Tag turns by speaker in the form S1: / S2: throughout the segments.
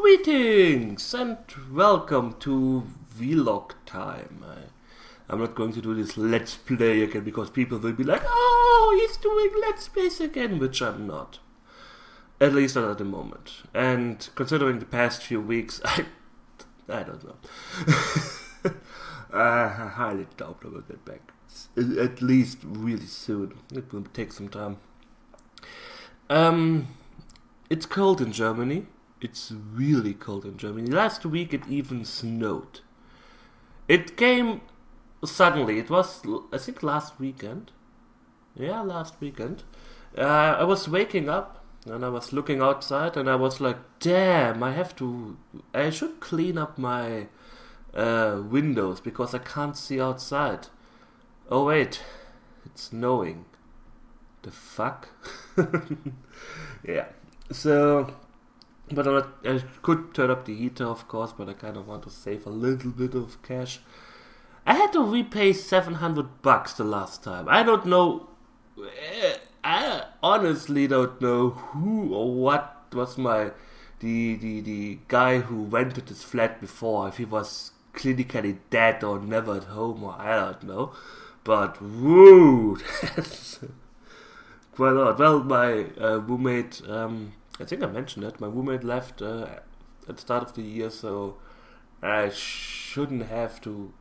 S1: Greetings and welcome to Vlog time. I'm not going to do this Let's Play again because people will be like, oh, he's doing Let's Plays again, which I'm not. At least not at the moment. And considering the past few weeks, I don't know. I highly doubt I will get back. At least really soon. It will take some time. It's cold in Germany. It's really cold in Germany. Last week it even snowed. It came suddenly. It was, I think, last weekend. Yeah, last weekend. I was waking up and I was looking outside and I was like, damn, I should clean up my windows because I can't see outside. Oh wait, it's snowing. The fuck? Yeah. So, but I could turn up the heater, of course, but I kind of want to save a little bit of cash. I had to repay $700 the last time. I don't know. I honestly don't know who or what was the guy who rented this flat before. If he was clinically dead or never at home, or I don't know. But woo, that's quite a lot. Well, my roommate. I think I mentioned it. My roommate left at the start of the year, so I shouldn't have to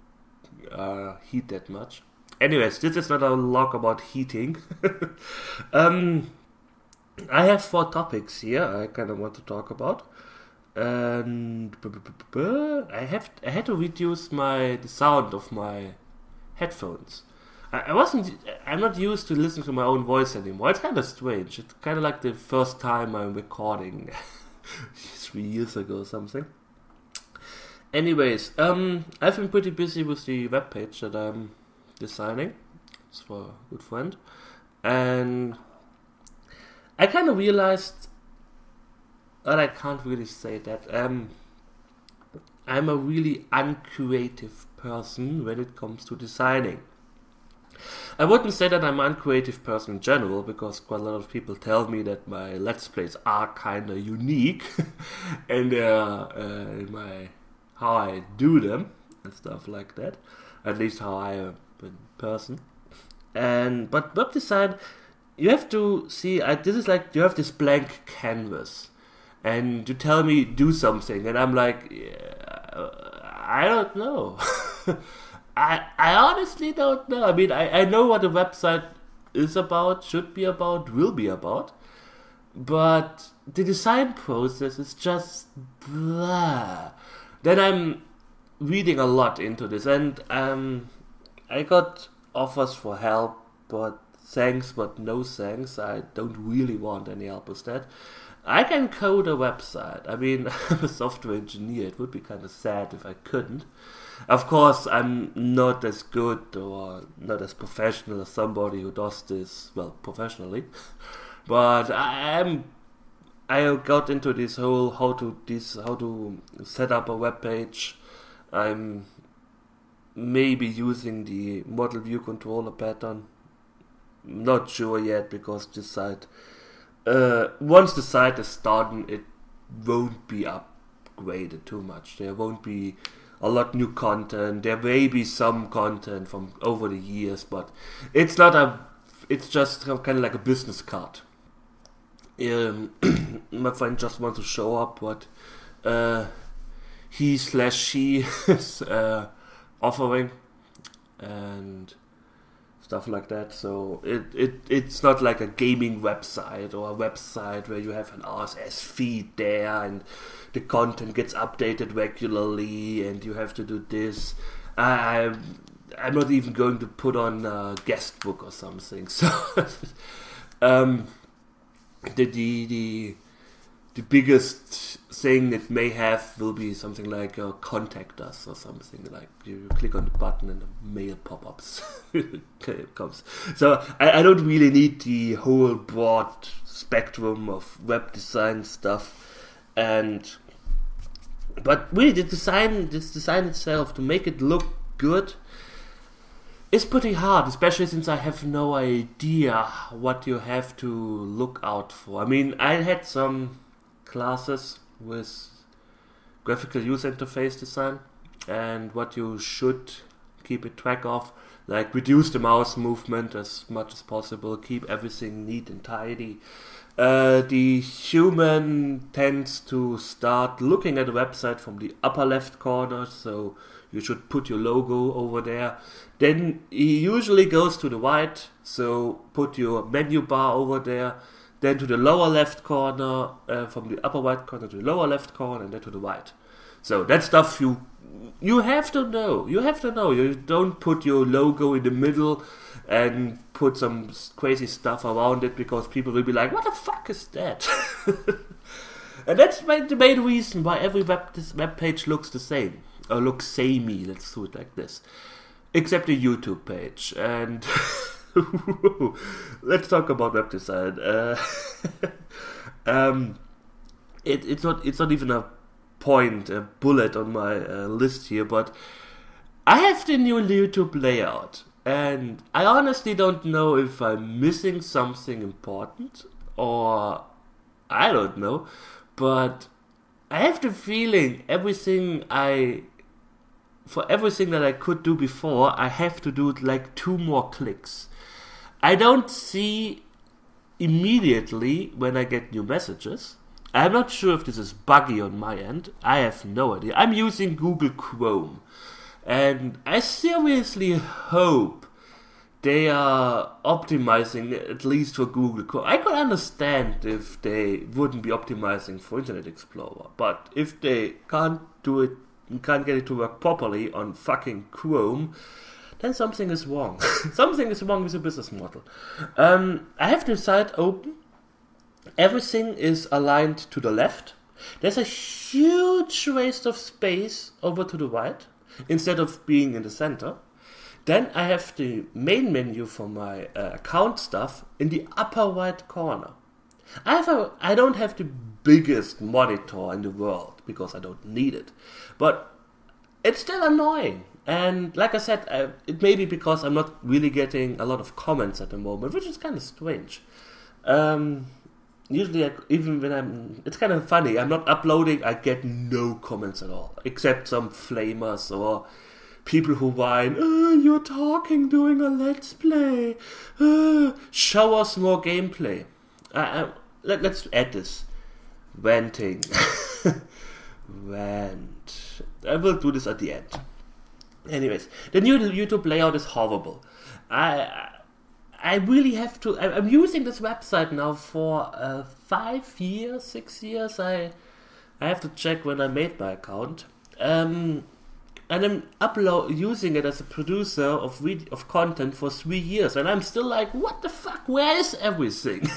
S1: heat that much. Anyways, this is not a log about heating. I have 4 topics here I kind of want to talk about. And I had to reduce the sound of my headphones. I'm not used to listening to my own voice anymore. It's kind of strange. It's kind of like the first time I'm recording 3 years ago or something. Anyways, I've been pretty busy with the webpage that I'm designing. It's for a good friend. And I kind of realized, but I can't really say that, I'm a really uncreative person when it comes to designing. I wouldn't say that I'm an uncreative person in general, because quite a lot of people tell me that my Let's Plays are kind of unique, and how I do them and stuff like that. At least how I am in person. But web design, you have to see. This is like you have this blank canvas, and you tell me do something, and I'm like, I don't know. I honestly don't know. I mean, I know what a website is about, should be about, will be about. But the design process is just blah. Then I'm reading a lot into this. And I got offers for help, but thanks, but no thanks. I don't really want any help with that. I can code a website. I mean, I'm a software engineer. It would be kind of sad if I couldn't. Of course, I'm not as good or not as professional as somebody who does this, well, professionally. But I got into this whole how to set up a web page. I'm maybe using the model view controller pattern. Not sure yet, because this site, once the site is done, it won't be upgraded too much. There won't be a lot new content. There may be some content from over the years, but it's just kind of like a business card. My friend just wants to show up what he/she is offering and stuff like that. So it's not like a gaming website or a website where you have an RSS feed there and the content gets updated regularly and you have to do this. I'm not even going to put on a guest book or something. So the biggest thing it may have will be something like contact us or something, like you click on the button and the mail pop-ups comes. So I don't really need the whole broad spectrum of web design stuff. But really this design itself, to make it look good, is pretty hard, especially since I have no idea what you have to look out for. I mean, I had some classes with graphical user interface design and what you should keep a track of, like reduce the mouse movement as much as possible, keep everything neat and tidy. The human tends to start looking at the website from the upper left corner, so you should put your logo over there. Then he usually goes to the right, so put your menu bar over there. Then to the lower left corner, from the upper right corner to the lower left corner, and then to the right. So that stuff you have to know. You have to know. You don't put your logo in the middle and put some crazy stuff around it, because people will be like, what the fuck is that? And that's the main reason why every this web page looks the same. Or looks samey, let's do it like this. Except the YouTube page. And let's talk about web design. It's not even a bullet on my list here, but I have the new YouTube layout. And I honestly don't know if I'm missing something important, or I don't know, but I have the feeling for everything that I could do before, I have to do like 2 more clicks. I don't see immediately when I get new messages. I'm not sure if this is buggy on my end. I have no idea. I'm using Google Chrome, and I seriously hope they are optimizing at least for Google Chrome. I could understand if they wouldn't be optimizing for Internet Explorer, but if they can't do it, can't get it to work properly on fucking Chrome, then something is wrong. Something is wrong with the business model. I have the site open. Everything is aligned to the left. There's a huge waste of space over to the right, instead of being in the center. Then I have the main menu for my account stuff in the upper right corner. I don't have the biggest monitor in the world, because I don't need it. But it's still annoying. And like I said, it may be because I'm not really getting a lot of comments at the moment, which is kind of strange. Usually, even when it's kind of funny, I'm not uploading, I get no comments at all. Except some flamers or people who whine, you're talking during a let's play. Show us more gameplay. Let's add this. Ranting. Rant. I will do this at the end. Anyways, the new YouTube layout is horrible. I really have to. I'm using this website now for 5 years, 6 years. I have to check when I made my account. And I'm using it as a producer of content for 3 years, and I'm still like, what the fuck? Where is everything?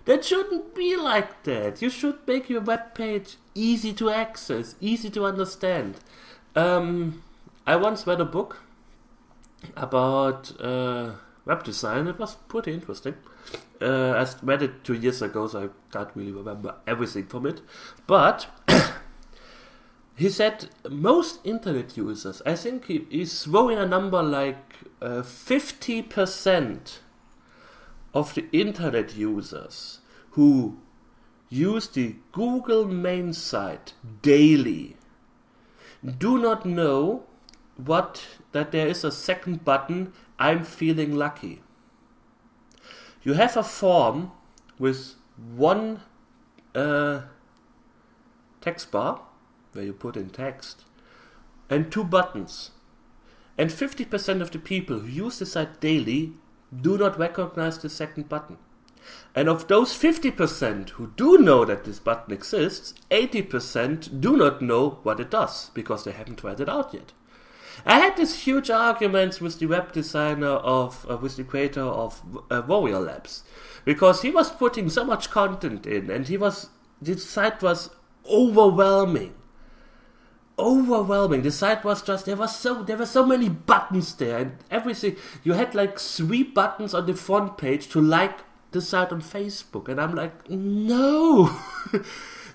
S1: That shouldn't be like that. You should make your web page easy to access, easy to understand. I once read a book about web design. It was pretty interesting. I read it 2 years ago, so I can't really remember everything from it. But he said most internet users, I think he's throwing a number like 50% of the internet users who use the Google main site daily do not know that there is a second button, I'm feeling lucky. You have a form with one text bar where you put in text and 2 buttons. And 50% of the people who use the site daily do not recognize the second button. And of those 50% who do know that this button exists, 80% do not know what it does, because they haven't tried it out yet. I had this huge arguments with the web designer with the creator of Warrior Labs, because he was putting so much content in, and the site was overwhelming. The site was just, there were so many buttons there, and everything. You had like 3 buttons on the front page to like the site on Facebook, and I'm like, no.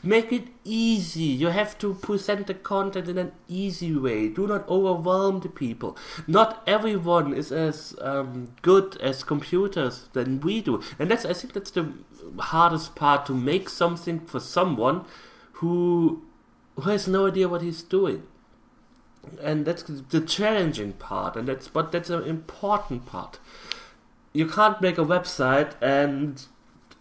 S1: Make it easy. You have to present the content in an easy way. Do not overwhelm the people. Not everyone is as good as computers than we do, and I think that's the hardest part, to make something for someone who who has no idea what he's doing. And that's the challenging part, and that's an important part. You can't make a website and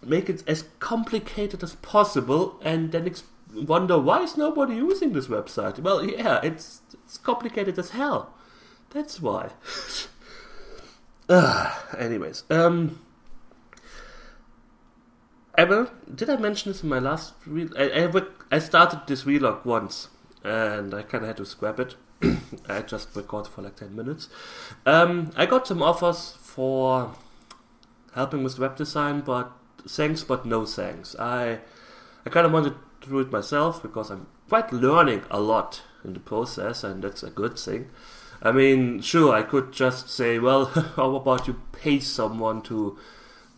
S1: make it as complicated as possible and then wonder why is nobody using this website. Well, yeah, it's complicated as hell. That's why. Anyways, Emma, did I mention this in my last I started this vlog once and I kind of had to scrap it. I just recorded for like 10 minutes. I got some offers for helping with web design, but thanks but no thanks. I kind of wanted to do it myself because I'm quite learning a lot in the process, and that's a good thing. I mean, sure, I could just say, well, how about you pay someone to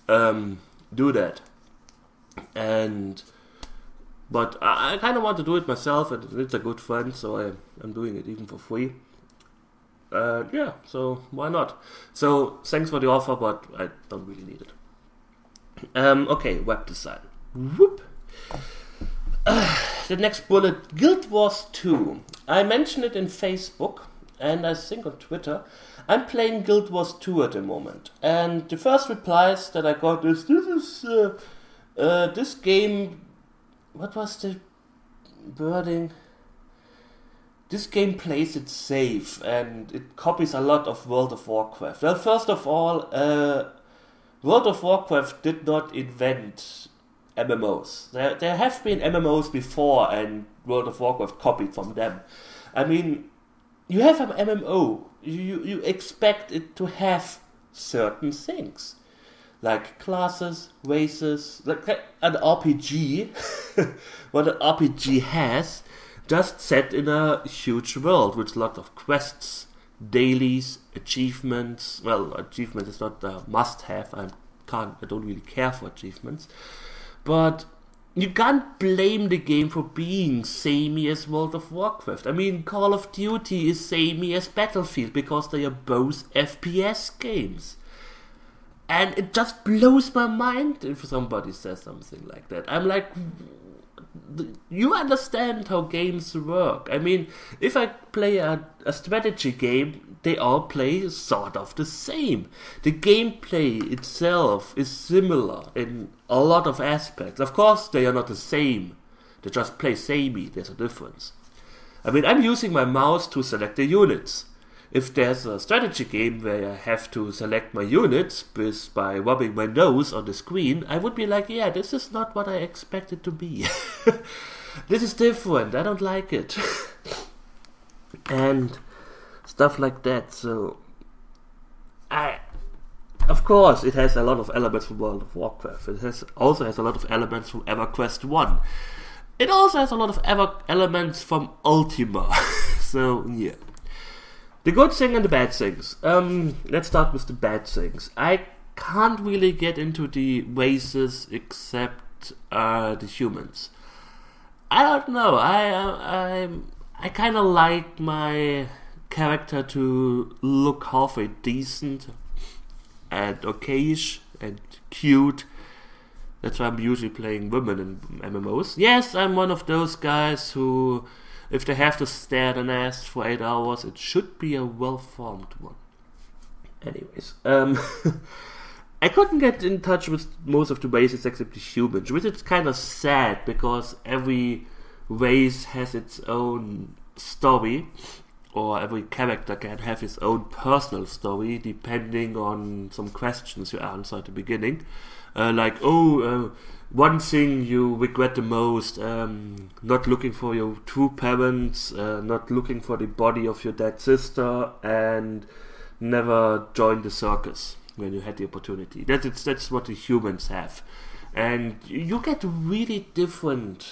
S1: do that? But I kind of want to do it myself, and it's a good friend, so I'm doing it even for free. Yeah, so why not? So thanks for the offer, but I don't really need it. Okay, web design. Whoop. The next bullet, Guild Wars 2. I mentioned it in Facebook, and I think on Twitter. I'm playing Guild Wars 2 at the moment, and the first replies that I got is, this game... What was the wording? This game plays it safe and it copies a lot of World of Warcraft. Well, first of all, World of Warcraft did not invent MMOs. There have been MMOs before and World of Warcraft copied from them. I mean, you have an MMO. You expect it to have certain things. Like classes, races, like an RPG, what an RPG has, just set in a huge world with lots of quests, dailies, achievements. Well, achievements is not a must-have. I don't really care for achievements, but you can't blame the game for being samey as World of Warcraft. I mean, Call of Duty is samey as Battlefield because they are both FPS games. And it just blows my mind if somebody says something like that. I'm like, you understand how games work. I mean, if I play a strategy game, they all play sort of the same. The gameplay itself is similar in a lot of aspects. Of course, they are not the same. They just play samey. There's a difference. I mean, I'm using my mouse to select the units. If there's a strategy game where I have to select my units by rubbing my nose on the screen, I would be like, yeah, this is not what I expected to be. This is different, I don't like it. And stuff like that, so... Of course, it has a lot of elements from World of Warcraft. It also has a lot of elements from EverQuest 1. It also has a lot of elements from Ultima. So, yeah. The good thing and the bad things. Let's start with the bad things. I can't really get into the races except the humans. I don't know. I kind of like my character to look halfway decent and okayish and cute. That's why I'm usually playing women in MMOs. Yes, I'm one of those guys who... If they have to stare at an ass for 8 hours, it should be a well-formed one. Anyways, I couldn't get in touch with most of the races except the humans, which is kind of sad because every race has its own story, or every character can have his own personal story depending on some questions you answer at the beginning. One thing you regret the most, not looking for your true parents, not looking for the body of your dead sister, and never joined the circus when you had the opportunity. That's what the humans have. And you get really different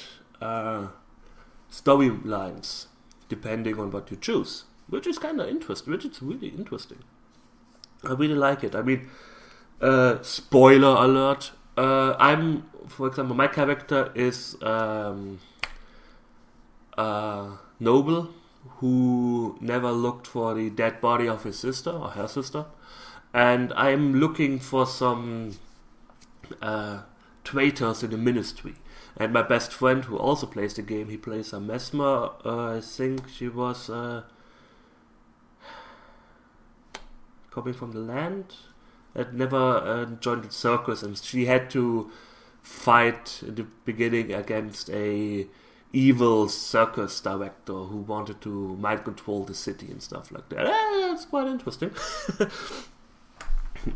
S1: storylines depending on what you choose, which is kind of interesting, which is really interesting. I really like it. I mean, spoiler alert, for example, my character is noble who never looked for the dead body of his sister or her sister, and I'm looking for some traitors in the ministry. And my best friend, who also plays the game, he plays a Mesmer. I think she was coming from the land. Had never joined the circus, and she had to fight in the beginning against a evil circus director who wanted to mind control the city and stuff like that. That's quite interesting.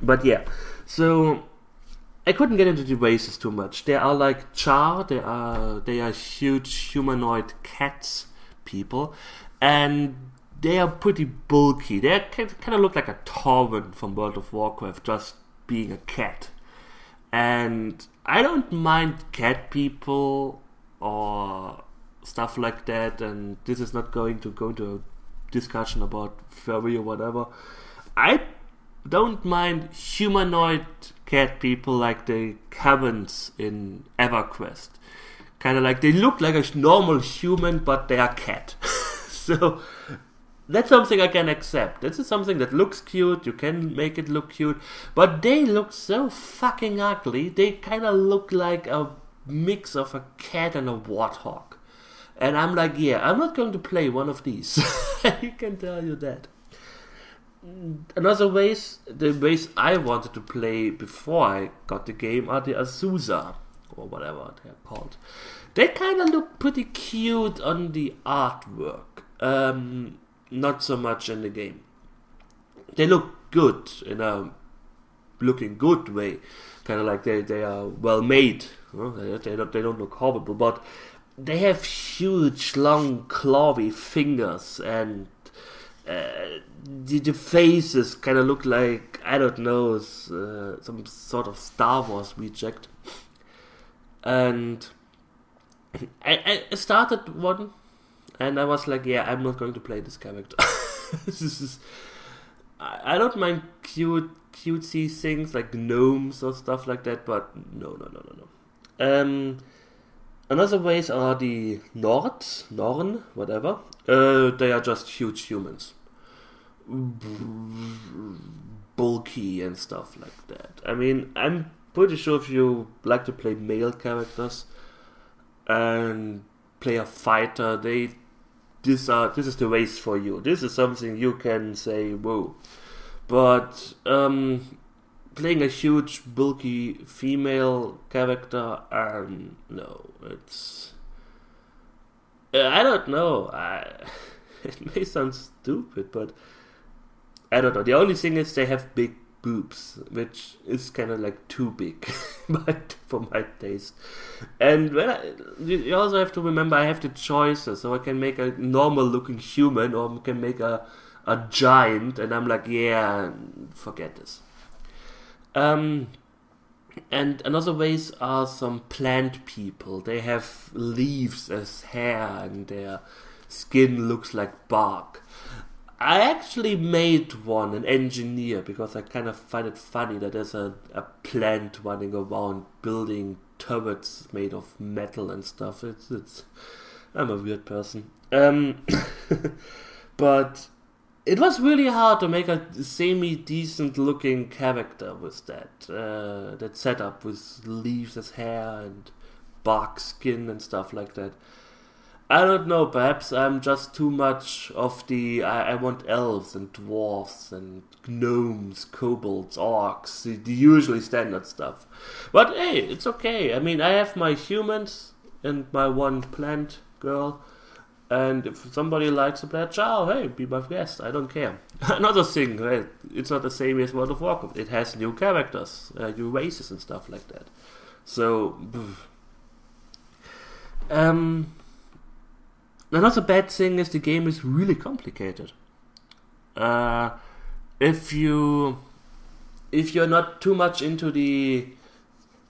S1: But yeah, so I couldn't get into the races too much. They are like Char, they are huge humanoid cats people, and they are pretty bulky. They kind of look like a Tauren from World of Warcraft, just being a cat. And I don't mind cat people or stuff like that, and this is not going to go into a discussion about furry or whatever. I don't mind humanoid cat people like the Caverns in EverQuest. Kind of like, they look like a normal human, but they are cat. So that's something I can accept. This is something that looks cute, you can make it look cute, but they look so fucking ugly. They kind of look like a mix of a cat and a warthog. And I'm like, yeah, I'm not going to play one of these. I can tell you that. Another ways, the ways I wanted to play before I got the game are the Azusa, or whatever they're called. They kind of look pretty cute on the artwork. Not so much in the game. They look good in a looking good way, kind of like they are well made. They don't look horrible, but they have huge, long, clawy fingers, and the faces kind of look like, I don't know, some sort of Star Wars reject. And I started one. And I was like, yeah, I'm not going to play this character. I don't mind cutesy things like gnomes or stuff like that, but no. Another ways are the Norn, whatever. They are just huge humans. Bulky and stuff like that. I mean, I'm pretty sure if you like to play male characters and play a fighter, this is the race for you. This is something you can say, whoa. But playing a huge, bulky female character, no, it's... I don't know. It may sound stupid, but I don't know. The only thing is they have big boobs, which is kind of like too big for my taste. And you also have to remember I have the choices, so I can make a normal looking human or I can make a giant, and I'm like, yeah, forget this. And another ways are some plant people. They have leaves as hair and their skin looks like bark. I actually made one, an engineer, because I kind of find it funny that there's a plant running around building turrets made of metal and stuff. I'm a weird person. But it was really hard to make a semi-decent looking character with that setup with leaves as hair and bark skin and stuff like that. I don't know, perhaps I'm just too much of I want elves and dwarfs and gnomes, kobolds, orcs, the usually standard stuff. But hey, it's okay. I mean, I have my humans and my one plant girl, and if somebody likes to play a Char, hey, be my guest, I don't care. Another thing, right, it's not the same as World of Warcraft. It has new characters, new races and stuff like that. So, another bad thing is the game is really complicated. If you're not too much into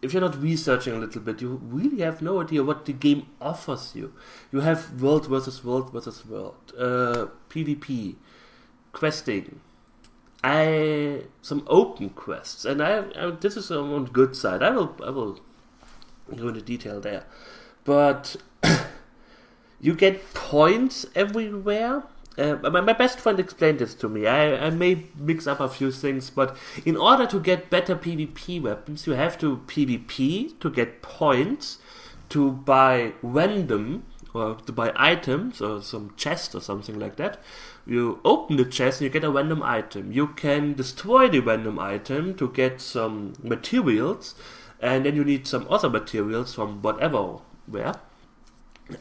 S1: if you're not researching a little bit, you really have no idea what the game offers you. You have world versus world versus world, PvP, questing, some open quests, and this is on the good side. I will go into detail there, but you get points everywhere. My best friend explained this to me. I may mix up a few things, but in order to get better PvP weapons, you have to PvP to get points to buy random, or to buy items, or some chest or something like that. You open the chest and you get a random item. You can destroy the random item to get some materials, and then you need some other materials from whatever, where.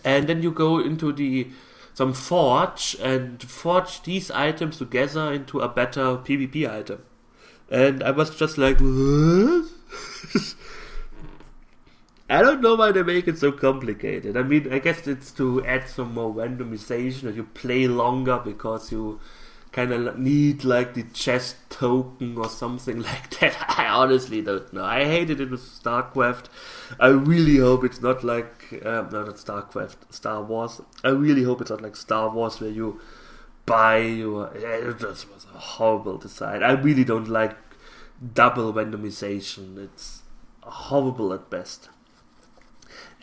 S1: And then you go into some forge and forge these items together into a better PvP item. And I was just like, what? I don't know why they make it so complicated. I mean, I guess it's to add some more randomization, that you play longer because you kind of need like the chest token or something like that. I honestly don't know. I hated it with StarCraft. I really hope it's not like, no, not StarCraft, Star Wars. I really hope it's not like Star Wars where you buy your... It just was a horrible design. I really don't like double randomization. It's horrible at best.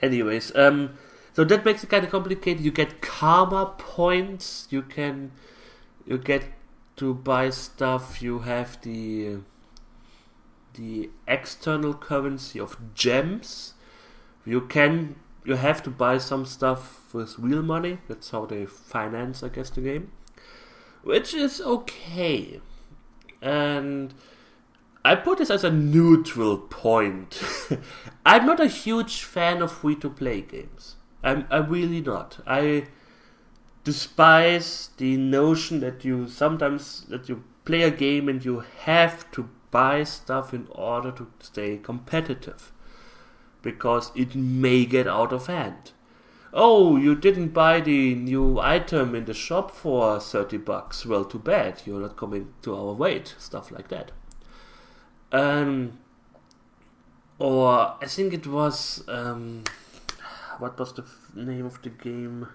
S1: Anyways, so that makes it kind of complicated. You get karma points. You get to buy stuff. You have the external currency of gems. You have to buy some stuff with real money. That's how they finance, I guess, the game, which is okay. And I put this as a neutral point. I'm not a huge fan of free-to-play games. I'm really not. I despise the notion that you play a game and you have to buy stuff in order to stay competitive, because it may get out of hand. Oh, you didn't buy the new item in the shop for $30. Well, too bad. You're not coming to our raid. Stuff like that. Or I think it was what was the name of the game?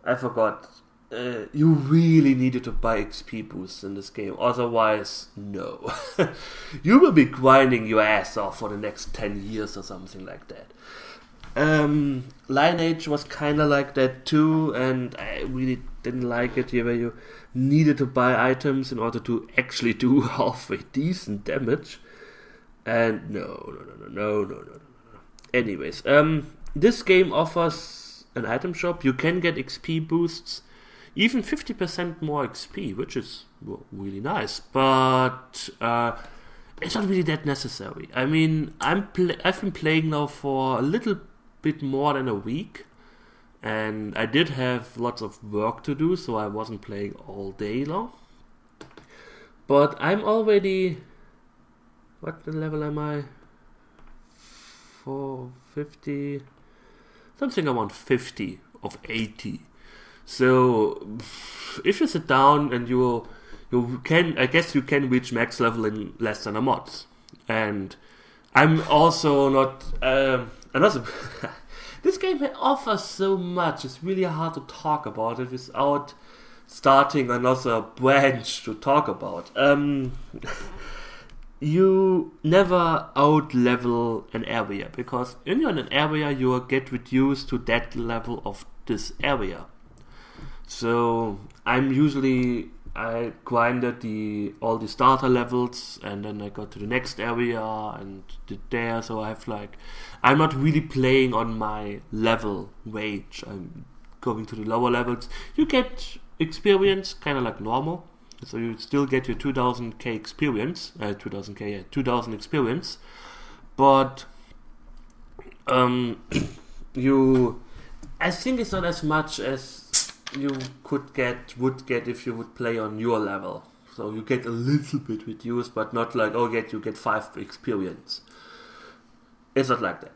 S1: I forgot. You really needed to buy XP boosts in this game, otherwise no. You will be grinding your ass off for the next 10 years or something like that. Lineage was kinda like that too, and I really didn't like it here, where you needed to buy items in order to actually do halfway decent damage. And no. Anyways, this game offers an item shop. You can get XP boosts, even 50% more XP, which is really nice, but it's not really that necessary. I mean, I've been playing now for a little bit more than a week, and I did have lots of work to do, so I wasn't playing all day long. But I'm already... What level am I? 450? Something around 50 of 80. So if you sit down and you can, I guess you can reach max level in less than a month. And I'm also not another. This game offers so much. It's really hard to talk about it without starting another branch to talk about. You never out-level an area, because when you're in an area, you get reduced to that level of this area. So I grinded all the starter levels, and then I got to the next area and did there. So I have I'm not really playing on my level range. I'm going to the lower levels. You get experience, kind of like normal. So you still get your 2000k experience, 2000 experience, but I think it's not as much as you would get if you would play on your level. So you get a little bit reduced, but not like, oh, you get 5 experience. It's not like that.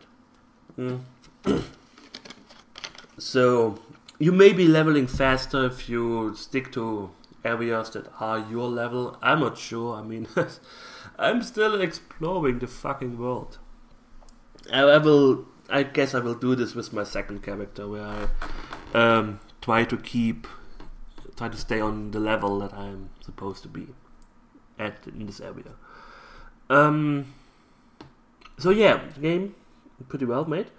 S1: So you may be leveling faster if you stick to areas that are your level. I'm not sure. I mean, I'm still exploring the fucking world. I guess I will do this with my second character, where I try to stay on the level that I'm supposed to be at in this area. So yeah, the game pretty well made.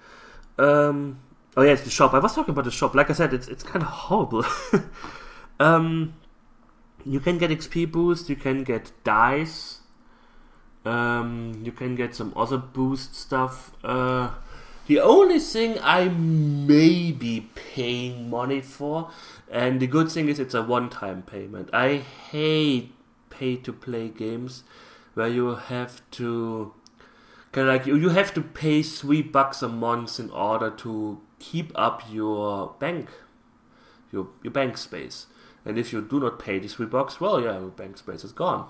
S1: Oh yeah, it's the shop. I was talking about the shop. Like I said, it's kind of horrible. You can get XP boost, you can get dice, you can get some other boost stuff. The only thing I may be paying money for, and the good thing is it's a one-time payment. I hate pay-to-play games where you have to you have to pay $3 a month in order to keep up your bank space. And if you do not pay the $3, well, yeah, your bank space is gone.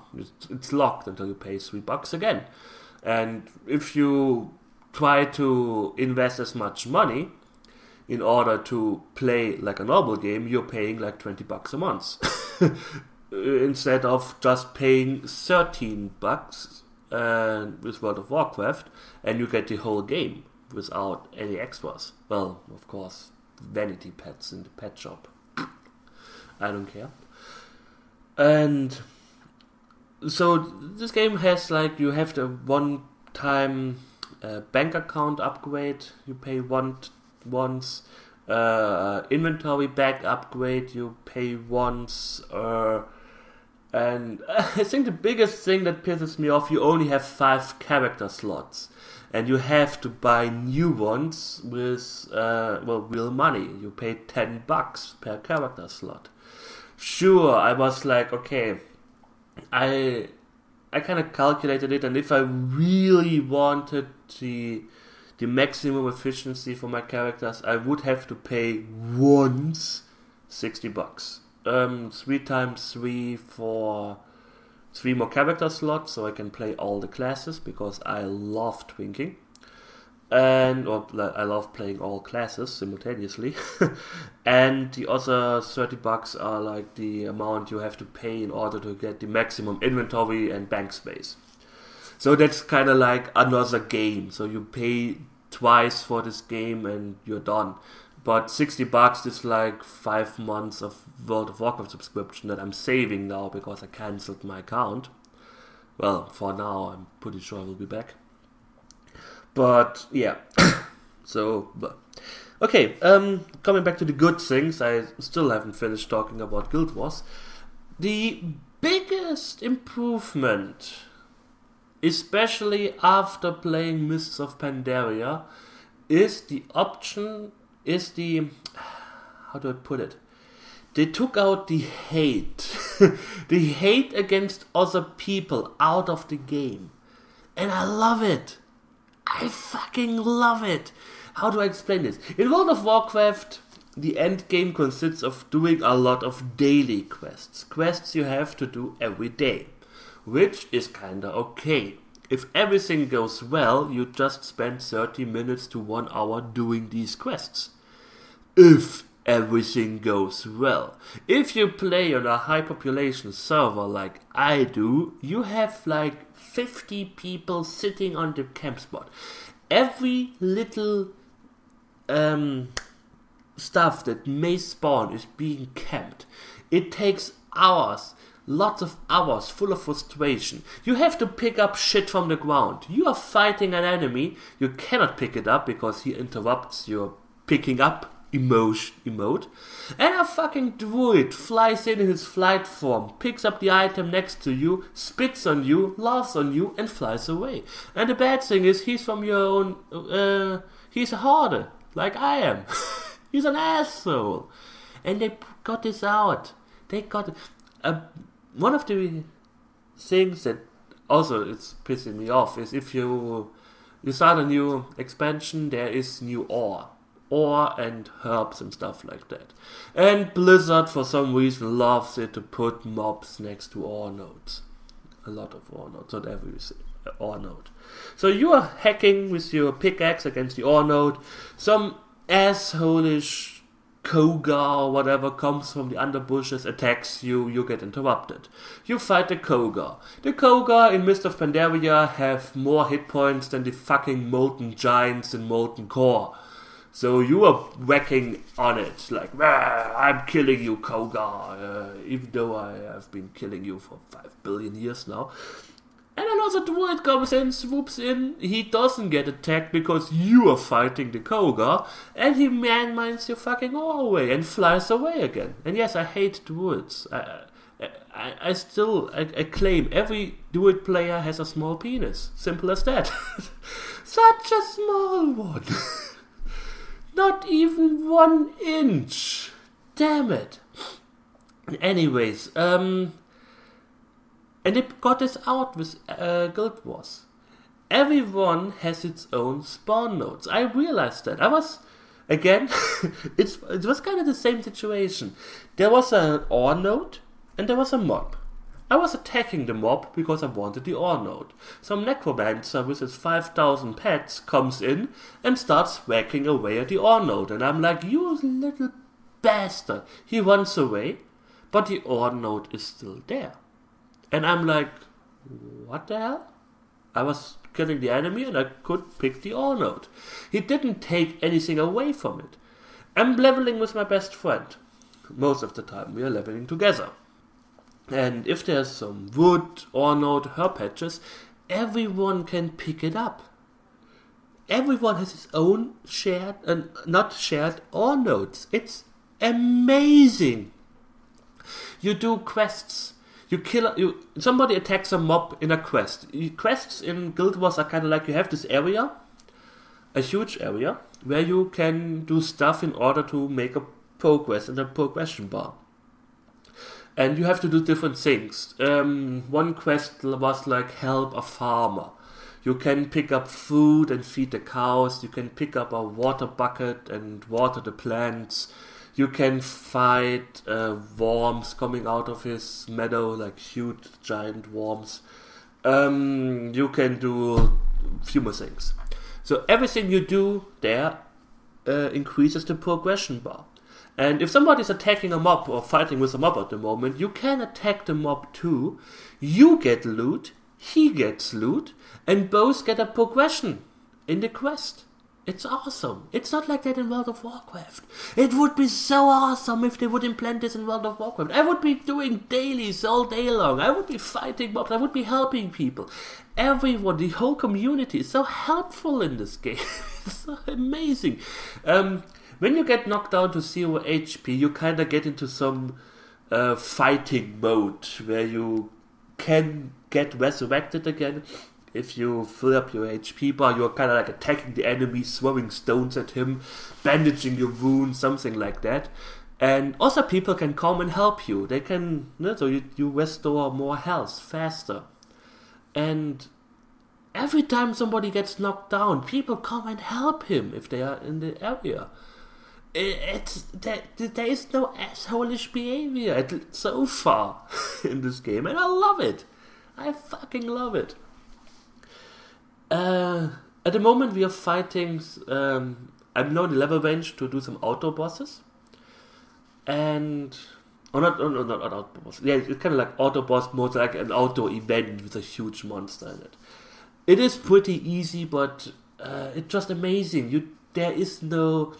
S1: It's locked until you pay $3 again. And if you try to invest as much money in order to play like a normal game, you're paying like $20 a month instead of just paying $13 with World of Warcraft, and you get the whole game without any extras. Well, of course, vanity pets in the pet shop. I don't care. And so this game has like, you have the one-time bank account upgrade, you pay once, inventory bag upgrade, you pay once, and I think the biggest thing that pisses me off, you only have 5 character slots, and you have to buy new ones with real money. You pay $10 per character slot. Sure, I was like, okay, I kind of calculated it, and if I really wanted the maximum efficiency for my characters, I would have to pay once $60. 3 times 3 for 3 more character slots, so I can play all the classes, because I love twinking. I love playing all classes simultaneously. And the other $30 are like the amount you have to pay in order to get the maximum inventory and bank space. So that's kind of like another game. So you pay twice for this game and you're done. But $60 is like 5 months of World of Warcraft subscription that I'm saving now because I cancelled my account. Well, for now, I'm pretty sure I will be back. But yeah, okay, coming back to the good things, I still haven't finished talking about Guild Wars. The biggest improvement, especially after playing Mists of Pandaria, how do I put it? They took out the hate, the hate against other people out of the game. And I love it. I fucking love it. How do I explain this? In World of Warcraft, the end game consists of doing a lot of daily quests. Quests you have to do every day, which is kinda okay. If everything goes well, you just spend 30 minutes to 1 hour doing these quests. If everything goes well. If you play on a high population server like I do, you have like 50 people sitting on the camp spot. Every little stuff that may spawn is being camped. It takes hours, lots of hours, full of frustration. You have to pick up shit from the ground. You are fighting an enemy, you cannot pick it up because he interrupts your picking up emote, and a fucking druid flies in his flight form, picks up the item next to you, spits on you, laughs on you, and flies away. And the bad thing is, he's from your own, he's a hoarder, like I am. He's an asshole. And they got this out. They got one of the things that also is pissing me off is if you start a new expansion, there is new ore and herbs and stuff like that. And Blizzard, for some reason, loves it to put mobs next to ore nodes. A lot of ore nodes, not every ore node. So you are hacking with your pickaxe against the ore node. Some assholish Koga or whatever comes from the underbushes, attacks you, you get interrupted. You fight the Koga. The Koga in Mist of Pandaria have more hit points than the fucking Molten Giants in Molten Core. So you are whacking on it, like, I'm killing you, Koga, even though I have been killing you for 5 billion years now. And another druid comes in, swoops in, he doesn't get attacked because you are fighting the Koga, and he man-mines your fucking ore away and flies away again. And yes, I hate druids. I still claim every druid player has a small penis. Simple as that. Such a small one. Not even 1 inch. Damn it. Anyways, and it got this out with Guild Wars. Everyone has its own spawn nodes. I realized that. I was, again, it was kind of the same situation. There was an ore node and there was a mob. I was attacking the mob because I wanted the ore node. Some necromancer with his 5,000 pets comes in and starts whacking away at the ore node. And I'm like, you little bastard. He runs away, but the ore node is still there. And I'm like, what the hell? I was killing the enemy and I could pick the ore node. He didn't take anything away from it. I'm leveling with my best friend. Most of the time we are leveling together. And if there's some wood, ore node, herb patches, everyone can pick it up. Everyone has his own shared and not shared ore nodes. It's amazing. You do quests. Somebody attacks a mob in a quest. Quests in Guild Wars are kind of like you have this area, a huge area, where you can do stuff in order to make a progress in a progression bar. And you have to do different things. One quest was like help a farmer. You can pick up food and feed the cows. You can pick up a water bucket and water the plants. You can fight worms coming out of his meadow, like huge giant worms. You can do a few more things. So everything you do there increases the progression bar. And if somebody's attacking a mob or fighting with a mob at the moment, you can attack the mob too. You get loot, he gets loot, and both get a progression in the quest. It's awesome. It's not like that in World of Warcraft. It would be so awesome if they would implement this in World of Warcraft. I would be doing dailies all day long. I would be fighting mobs. I would be helping people. Everyone, the whole community is so helpful in this game. It's so amazing. When you get knocked down to 0 HP, you kind of get into some fighting mode where you can get resurrected again. If you fill up your HP bar, you're kind of like attacking the enemy, throwing stones at him, bandaging your wounds, something like that. And also people can come and help you. They can, so you restore more health faster. And every time somebody gets knocked down, people come and help him if they are in the area. There is no asshole-ish behavior so far in this game, and I love it. I fucking love it. At the moment we are fighting, I'm now in the level range to do some auto bosses. And, not auto bosses. Yeah, it's kind of like auto boss mode, like an auto event with a huge monster in it. It is pretty easy, but it's just amazing. There is no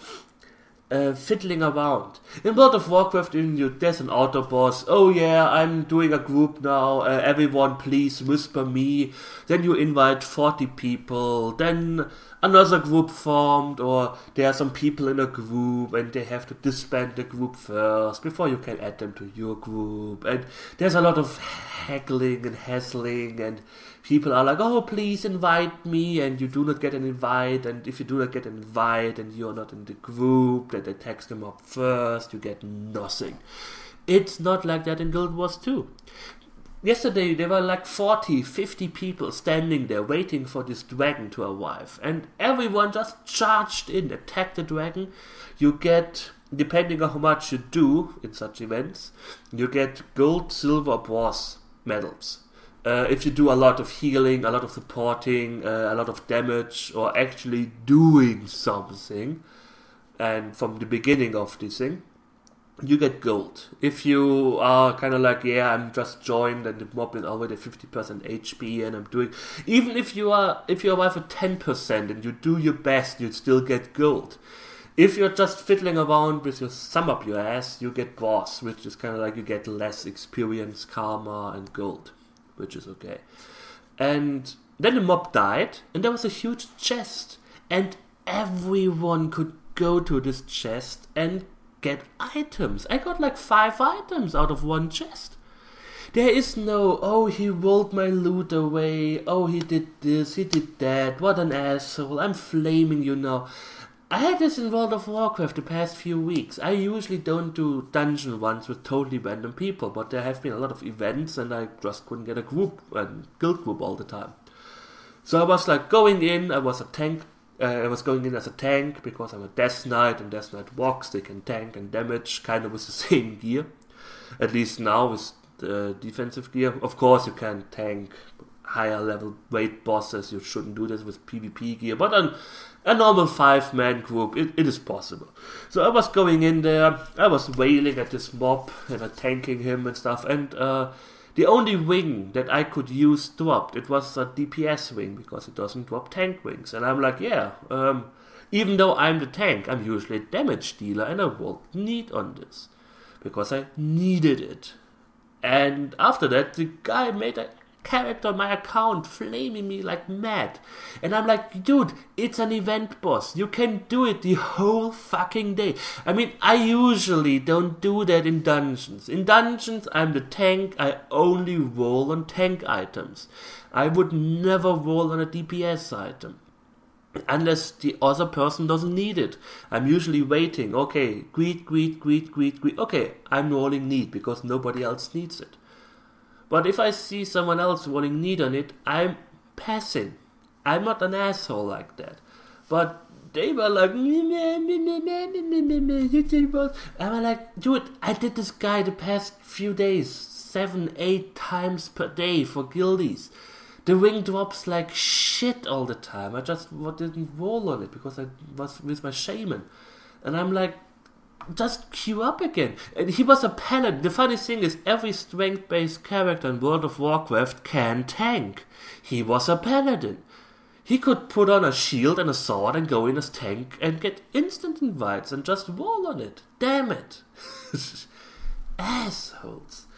S1: fiddling around. In World of Warcraft, there's an auto boss. Oh yeah, I'm doing a group now. Everyone please whisper me. Then you invite 40 people. Then another group formed, or there are some people in a group and they have to disband the group first before you can add them to your group. And there's a lot of haggling and hassling, and people are like, oh please invite me, and you do not get an invite, and if you do not get an invite and you're not in the group that attacks them up first, you get nothing. It's not like that in Guild Wars 2. Yesterday there were like 40, 50 people standing there waiting for this dragon to arrive, and everyone just charged in, attacked the dragon. You get, depending on how much you do in such events, you get gold, silver, bronze medals. If you do a lot of healing, a lot of supporting, a lot of damage, or actually doing something, and from the beginning of this thing, you get gold. If you are kind of like, yeah, I'm just joined and the mob is already 50% HP and I'm doing, even if you arrive at 10% and you do your best, you still get gold. If you're just fiddling around with your thumb up your ass, you get boss, which is kind of like you get less experience, karma, and gold, which is okay. And then the mob died, and there was a huge chest, and everyone could go to this chest and get items. I got like 5 items out of one chest. There is no, oh, he rolled my loot away, oh, he did this, he did that, what an asshole, I'm flaming you now. I had this in World of Warcraft the past few weeks. I usually don't do dungeon ones with totally random people, but there have been a lot of events and I just couldn't get a group and guild group all the time. So I was like going in, I was a tank. I was going in as a tank because I'm a Death Knight, and Death Knight walks, they can tank and damage, kind of with the same gear. At least now with the defensive gear. Of course you can tank higher level raid bosses, you shouldn't do this with PvP gear, but on a normal 5-man group, it is possible. So I was going in there, I was wailing at this mob, and tanking him and stuff, and the only wing that I could use dropped. It was a DPS wing, because it doesn't drop tank wings. And I'm like, yeah, even though I'm the tank, I'm usually a damage dealer, and I rolled need on this, because I needed it. And after that, the guy made a character on my account flaming me like mad, and I'm like, dude, it's an event boss, you can do it the whole fucking day. I mean, I usually don't do that in dungeons. In dungeons I'm the tank, I only roll on tank items. I would never roll on a DPS item unless the other person doesn't need it. I'm usually waiting, okay, greet, okay, I'm rolling need because nobody else needs it. But if I see someone else rolling need on it, I'm passing. I'm not an asshole like that. But they were like, I'm like, dude, I did this guy the past few days, 7-8 times per day for guildies. The wing drops like shit all the time. I just didn't roll on it because I was with my shaman. And I'm like, just queue up again. And he was a paladin. The funny thing is, every strength-based character in World of Warcraft can tank. He was a paladin. He could put on a shield and a sword and go in as tank and get instant invites and just roll on it. Damn it. Assholes.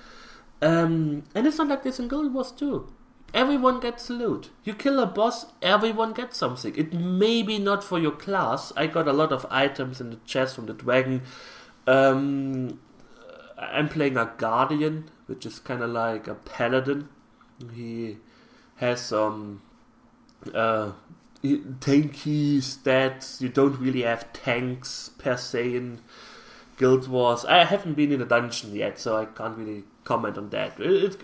S1: And it's not like this in Guild Wars 2. Everyone gets loot. You kill a boss, everyone gets something. It may be not for your class. I got a lot of items in the chest from the dragon. I'm playing a guardian, which is kind of like a paladin. He has some tanky stats. You don't really have tanks per se in Guild Wars. I haven't been in a dungeon yet, so I can't really comment on that. The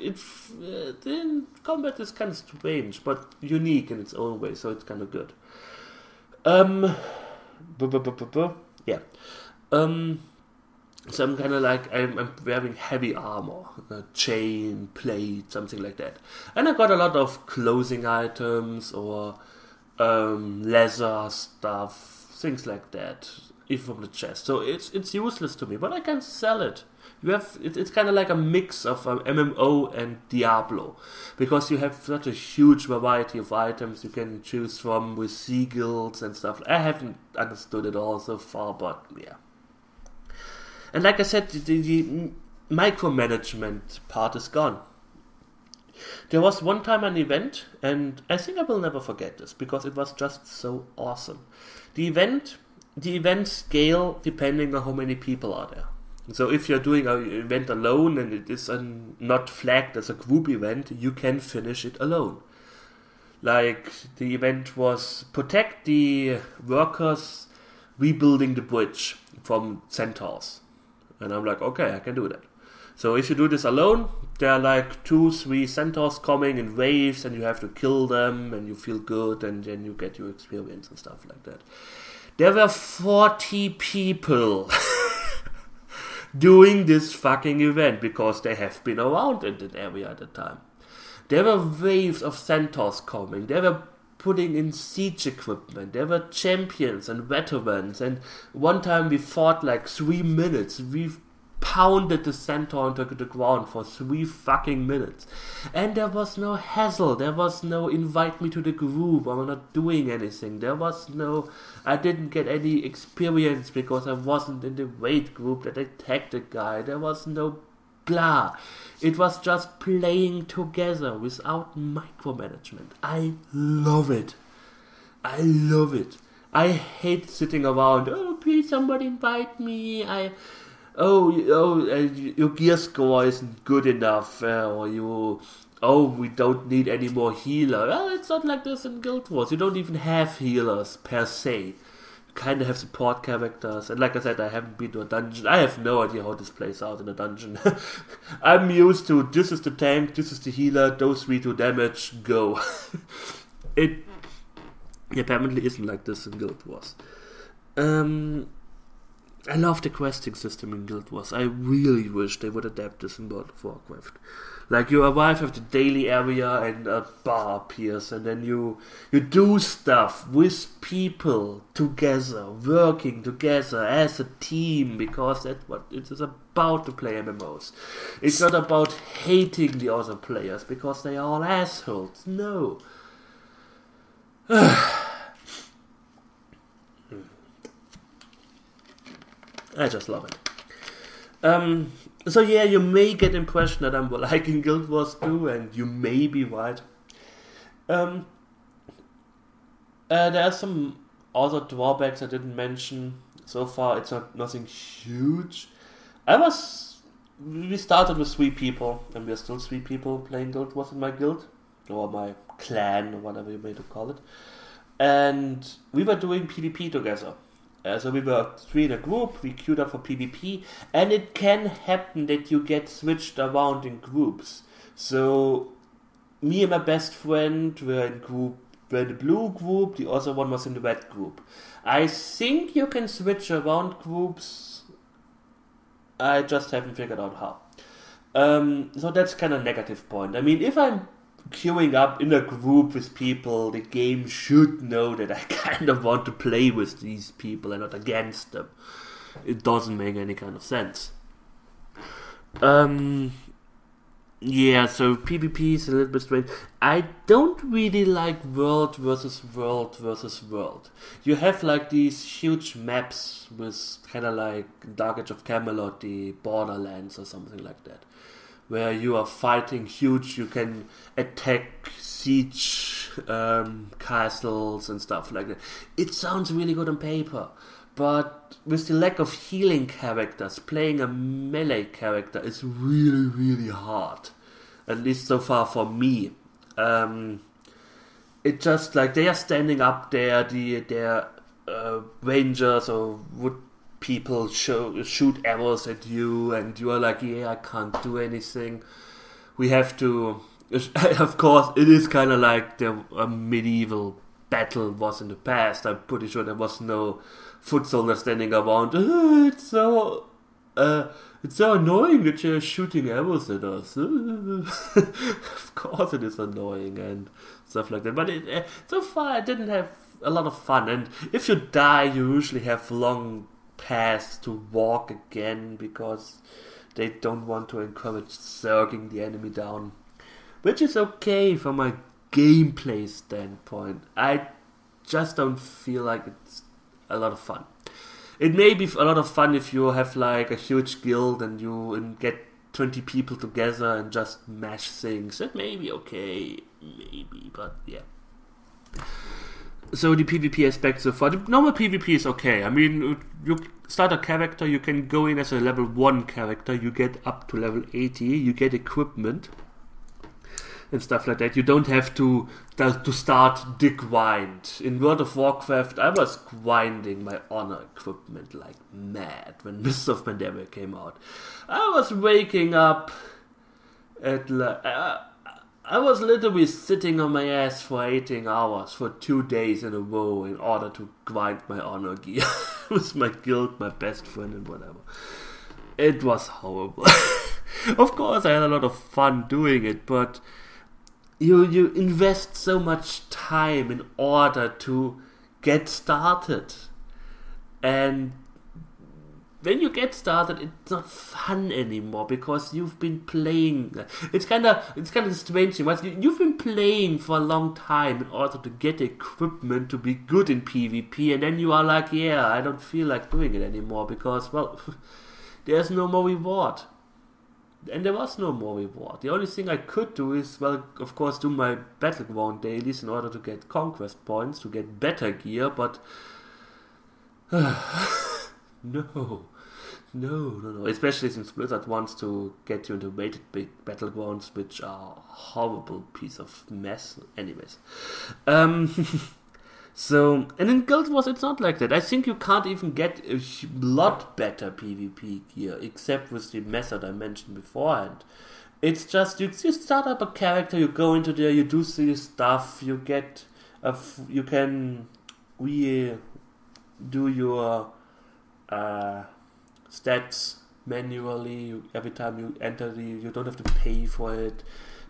S1: combat is kind of strange, but unique in its own way, so it's kind of good. Yeah. So I'm kind of like, I'm wearing heavy armor, chain, plate, something like that. And I got a lot of clothing items or leather stuff, things like that, even from the chest. So it's useless to me, but I can sell it. It's kind of like a mix of MMO and Diablo, because you have such a huge variety of items you can choose from with seagulls and stuff. I haven't understood it all so far, but yeah. And like I said, the micromanagement part is gone. There was one time an event, and I think I will never forget this, because it was just so awesome. The event scale depending on how many people are there. So if you're doing an event alone and it is not flagged as a group event, you can finish it alone. Like, the event was protect the workers rebuilding the bridge from centaurs. And I'm like, okay, I can do that. So if you do this alone, there are like 2-3 centaurs coming in waves, and you have to kill them, and you feel good, and then you get your experience and stuff like that. There were 40 people doing this fucking event, because they have been around in that area at the time. There were waves of centaurs coming. They were putting in siege equipment. There were champions and veterans. And one time we fought like 3 minutes. We pounded the centaur into the ground for 3 fucking minutes. And there was no hassle. There was no invite me to the group. I'm not doing anything. There was no... I didn't get any experience because I wasn't in the raid group that attacked the guy. There was no blah. It was just playing together without micromanagement. I love it. I love it. I hate sitting around. Oh, please somebody invite me. your gear score isn't good enough, we don't need any more healer. Well, it's not like this in Guild Wars. You don't even have healers per se. You kind of have support characters, and like I said, I haven't been to a dungeon. I have no idea how this plays out in a dungeon. I'm used to, this is the tank, this is the healer, those 3 do damage, go. It apparently isn't like this in Guild Wars. I love the questing system in Guild Wars. I really wish they would adapt this in World of Warcraft. Like, you arrive at the daily area and a bar appears, and then you do stuff with people together, working together as a team, because that's what it is about to play MMOs. It's not about hating the other players because they are all assholes. No. I just love it. So yeah, you may get the impression that I'm liking Guild Wars 2, and you may be right. There are some other drawbacks I didn't mention. So far, it's nothing huge. We started with 3 people, and we're still 3 people playing Guild Wars in my guild, or my clan, or whatever you may call it. And we were doing PvP together. So we were 3 in a group, we queued up for PvP, and it can happen that you get switched around in groups. So, me and my best friend were in the blue group, the other one was in the red group. I think you can switch around groups, I just haven't figured out how. So that's kind of a negative point. I mean, if I'm queuing up in a group with people, the game should know that I kind of want to play with these people and not against them. It doesn't make any kind of sense. Yeah, so PvP is a little bit strange. I don't really like world versus world versus world. You have like these huge maps with kind of like Dark Age of Camelot, the Borderlands or something like that, where you are fighting huge, you can attack, siege castles and stuff like that. It sounds really good on paper, but with the lack of healing characters, playing a melee character is really, really hard. At least so far for me. It just like they are standing up there, their rangers or wood people shoot arrows at you, and you are like, yeah, I can't do anything. We have to, of course, it is kind of like the medieval battle was in the past. I'm pretty sure there was no foot soldiers standing around. It's so annoying that you're shooting arrows at us. Of course it is annoying and stuff like that. But so far I didn't have a lot of fun. And if you die, you usually have long paths to walk again because they don't want to encourage zerging the enemy down, which is okay from a gameplay standpoint. I just don't feel like it's a lot of fun. It may be a lot of fun if you have like a huge guild and you get 20 people together and just mash things. That may be okay, maybe, but yeah. So the PvP aspect so far, the normal PvP is okay. I mean, you start a character, you can go in as a level 1 character, you get up to level 80, you get equipment and stuff like that. You don't have to start the grind. In World of Warcraft, I was grinding my honor equipment like mad when Mists of Pandaria came out. I was waking up at I was literally sitting on my ass for 18 hours for 2 days in a row in order to grind my honor gear with my guild, my best friend and whatever. It was horrible. Of course I had a lot of fun doing it, but you invest so much time in order to get started. And when you get started, it's not fun anymore because you've been playing. It's kind of a strange thing. You've been playing for a long time in order to get equipment to be good in PvP, and then you are like, yeah, I don't feel like doing it anymore because, well, there's no more reward. And there was no more reward. The only thing I could do is, well, of course, do my Battleground dailies in order to get conquest points, to get better gear, but no. No. Especially since Blizzard wants to get you into weighted big battlegrounds, which are a horrible piece of mess. Anyways. So, and in Guild Wars it's not like that. I think you can't even get a lot better PvP gear, except with the method I mentioned beforehand. It's just, you start up a character, you go into there, you do see stuff, you get, you can do your stats manually. Every time you enter you don't have to pay for it.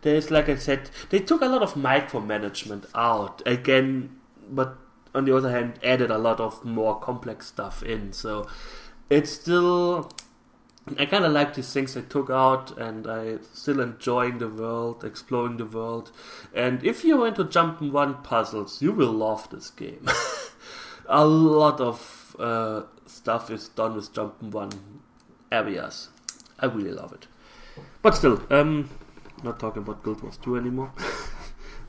S1: There's, like I said, they took a lot of micromanagement out, again, but on the other hand added a lot of more complex stuff in, so it's still, I kind of like these things they took out, and I still enjoying the world, exploring the world, and if you're into jump and run puzzles, you will love this game. A lot of stuff is done with jump and run areas. I really love it. But still, not talking about Guild Wars 2 anymore.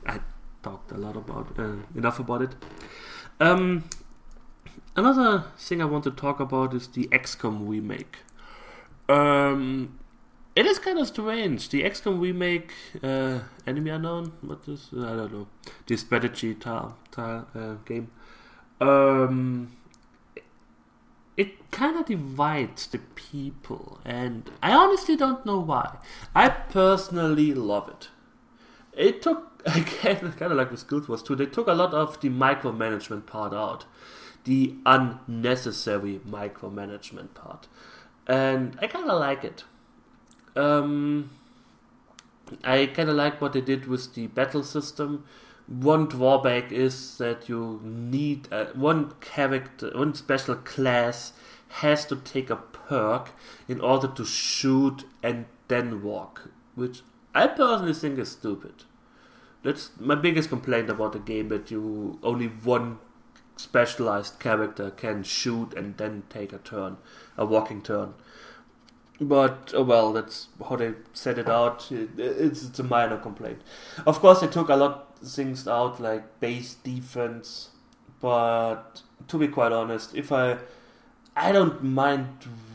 S1: I talked a lot about enough about it. Another thing I want to talk about is the XCOM remake. It is kind of strange. The XCOM remake, Enemy Unknown, what is, I don't know, the strategy game. It kind of divides the people, and I honestly don't know why. I personally love it. It took, again, kind of like with Guild Wars 2, they took a lot of the micromanagement part out. The unnecessary micromanagement part. And I kind of like it. I kind of like what they did with the battle system. One drawback is that you need one special class has to take a perk in order to shoot and then walk, which I personally think is stupid. That's my biggest complaint about the game, that you only one specialized character can shoot and then take a walking turn. But, oh well, that's how they set it out. It's a minor complaint. Of course, they took a lot of things out, like base defense, but to be quite honest, I don't mind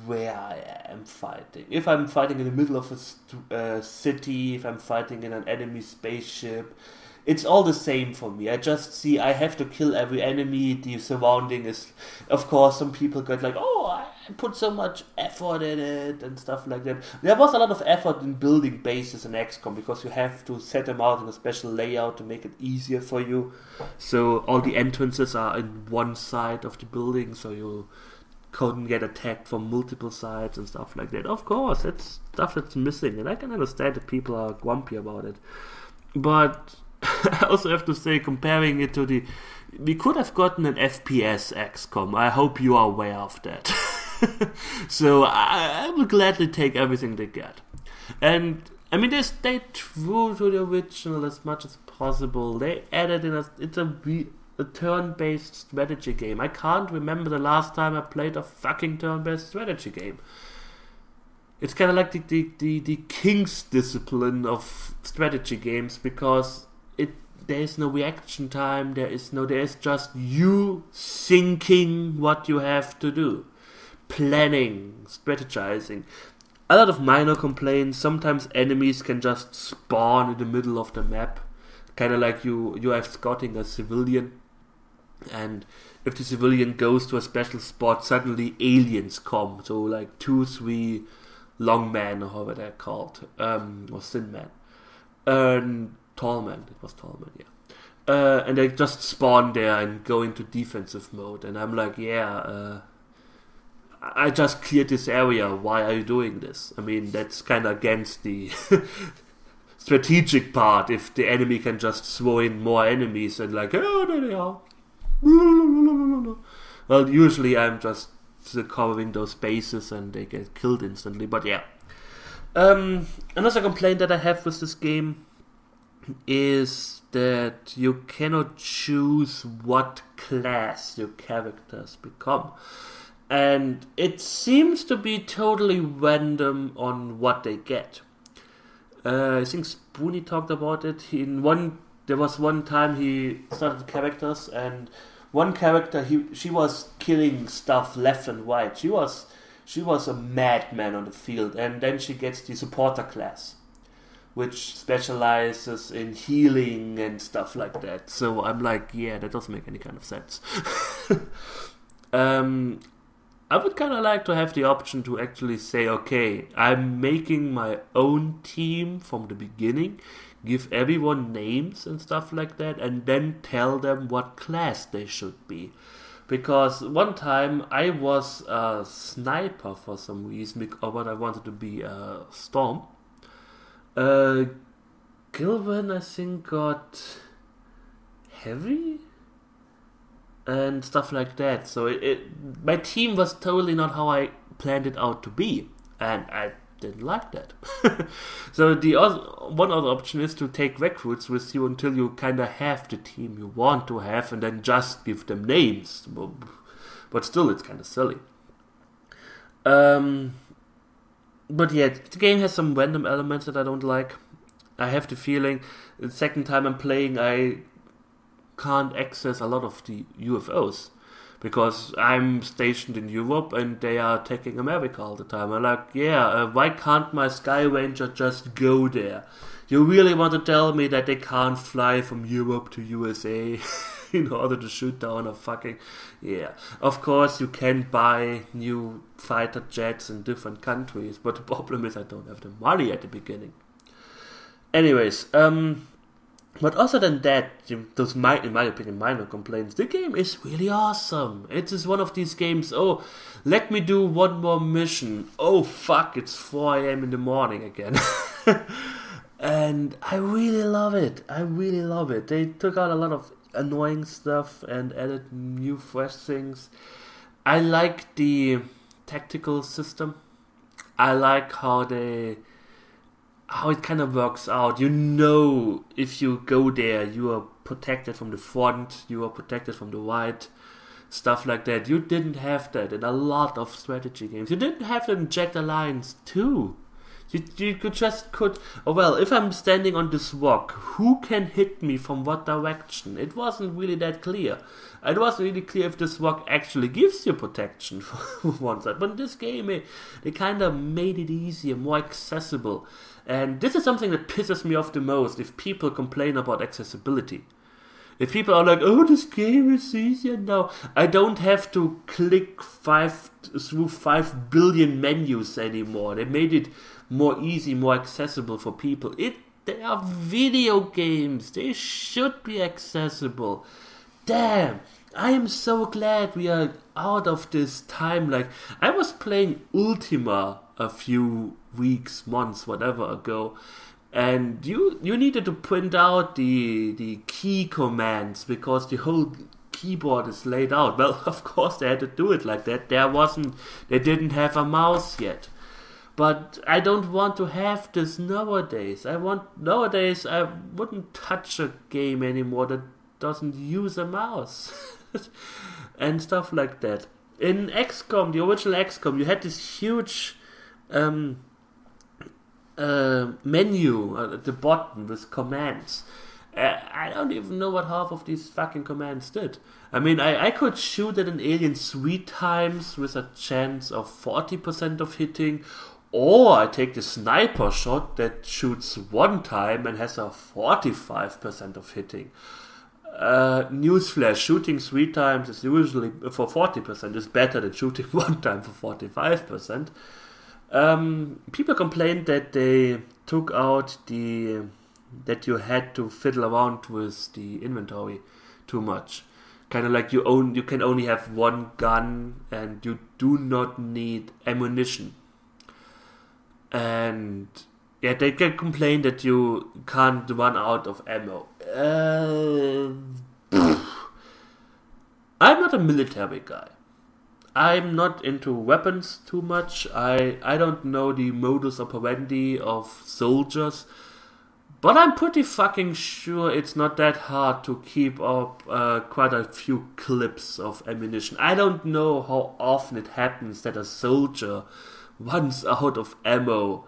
S1: where I am fighting. If I'm fighting in the middle of a city, if I'm fighting in an enemy spaceship, it's all the same for me. I just see I have to kill every enemy. The surrounding is, of course, some people get like, oh, I put so much effort in it and stuff like that. There was a lot of effort in building bases in XCOM, because you have to set them out in a special layout to make it easier for you. So all the entrances are in one side of the building, so you couldn't get attacked from multiple sides and stuff like that. Of course, that's stuff that's missing, and I can understand that people are grumpy about it. But I also have to say, comparing it to we could have gotten an FPS XCOM. I hope you are aware of that. So I will gladly take everything they get. And I mean, they stayed true to the original as much as possible. They added in it's a turn-based strategy game. I can't remember the last time I played a fucking turn-based strategy game. It's kind of like the king's discipline of strategy games, because there is no reaction time, there is just you thinking what you have to do. Planning, strategizing. A lot of minor complaints. Sometimes enemies can just spawn in the middle of the map. Kind of like you have scouting a civilian, and if the civilian goes to a special spot, suddenly aliens come. So like 2, 3 long men, or however they're called, or thin men. Tallman, it was Tallman, yeah. And they just spawn there and go into defensive mode, and I'm like, I just cleared this area, why are you doing this? I mean, that's kind of against the strategic part, if the enemy can just throw in more enemies and like, oh, there they are. Well, usually I'm just covering those bases and they get killed instantly, but yeah. Another complaint that I have with this game is that you cannot choose what class your characters become, and it seems to be totally random on what they get. I think Spoonie talked about it. There was one time he started characters, and one character she was killing stuff left and right. She was She was a madman on the field, and then she gets the supporter class, which specializes in healing and stuff like that. So I'm like, yeah, that doesn't make any kind of sense. I would kind of like to have the option to actually say, okay, I'm making my own team from the beginning, give everyone names and stuff like that, and then tell them what class they should be. Because one time I was a sniper for some reason, but I wanted to be a storm. Gilvin, I think, got heavy and stuff like that. So my team was totally not how I planned it out to be, and I didn't like that. So one other option is to take recruits with you until you kind of have the team you want to have, and then just give them names. But still, it's kind of silly. But yeah, the game has some random elements that I don't like. I have the feeling the second time I'm playing, I can't access a lot of the UFOs because I'm stationed in Europe and they are attacking America all the time. I'm like, why can't my Sky Ranger just go there? You really want to tell me that they can't fly from Europe to USA in order to shoot down a fucking... Yeah, of course you can buy new fighter jets in different countries, but the problem is I don't have the money at the beginning. Anyways, but other than that, those in my opinion, minor complaints, the game is really awesome. It is one of these games, oh, let me do one more mission. Oh, fuck, it's 4 a.m. in the morning again. And I really love it. I really love it. They took out a lot of annoying stuff and added new fresh things. I like the tactical system. I like how it kind of works out. You know, if you go there, you are protected from the front, you are protected from the right, stuff like that. You didn't have that in a lot of strategy games. You didn't have that in Jagged Alliance too. You could, oh well, if I'm standing on this rock, who can hit me from what direction? It wasn't really that clear. It wasn't really clear if this rock actually gives you protection for one side. But in this game, they kind of made it easier, more accessible. And this is something that pisses me off the most, if people complain about accessibility. If people are like, oh, this game is easier now. I don't have to click through 5 billion menus anymore. They made it more easy, more accessible for people. They are video games. They should be accessible. Damn, I am so glad we are out of this time. Like, I was playing Ultima a few weeks, months, whatever ago, and you needed to print out the key commands because the whole keyboard is laid out. Well, of course they had to do it like that. They didn't have a mouse yet. But I don't want to have this nowadays. I wouldn't touch a game anymore that doesn't use a mouse. And stuff like that. In XCOM, the original XCOM, you had this huge menu at the bottom with commands. I don't even know what half of these fucking commands did. I mean, I could shoot at an alien 3 times with a chance of 40% of hitting, or I take the sniper shot that shoots 1 time and has a 45% of hitting. Newsflash, shooting 3 times is usually for 40% is better than shooting 1 time for 45%. People complained that they took out that you had to fiddle around with the inventory too much. Kind of like you can only have 1 gun and you do not need ammunition. And yeah, they can complain that you can't run out of ammo. I'm not a military guy. I'm not into weapons too much. I don't know the modus operandi of soldiers. But I'm pretty fucking sure it's not that hard to keep up quite a few clips of ammunition. I don't know how often it happens that a soldier runs out of ammo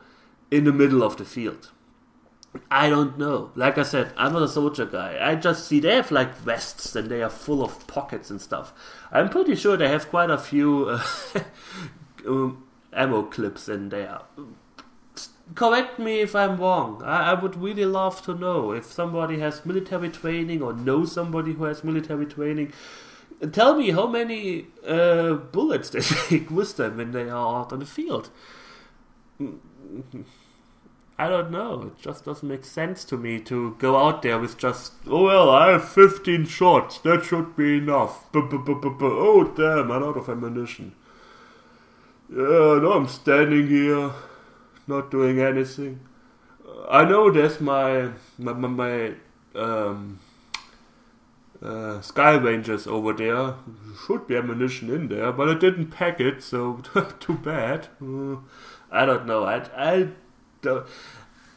S1: in the middle of the field. I don't know. Like I said, I'm not a soldier guy. I just see they have like vests and they are full of pockets and stuff. I'm pretty sure they have quite a few ammo clips in there. Correct me if I'm wrong. I would really love to know if somebody has military training or knows somebody who has military training. Tell me how many bullets they take with them when they are out on the field. I don't know. It just doesn't make sense to me to go out there with just, oh well, I have 15 shots. That should be enough. Oh damn, I'm out of ammunition. Yeah, no, I'm standing here, not doing anything. I know there's my Sky Rangers over there. Should be ammunition in there, but I didn't pack it, so too bad. I don't know.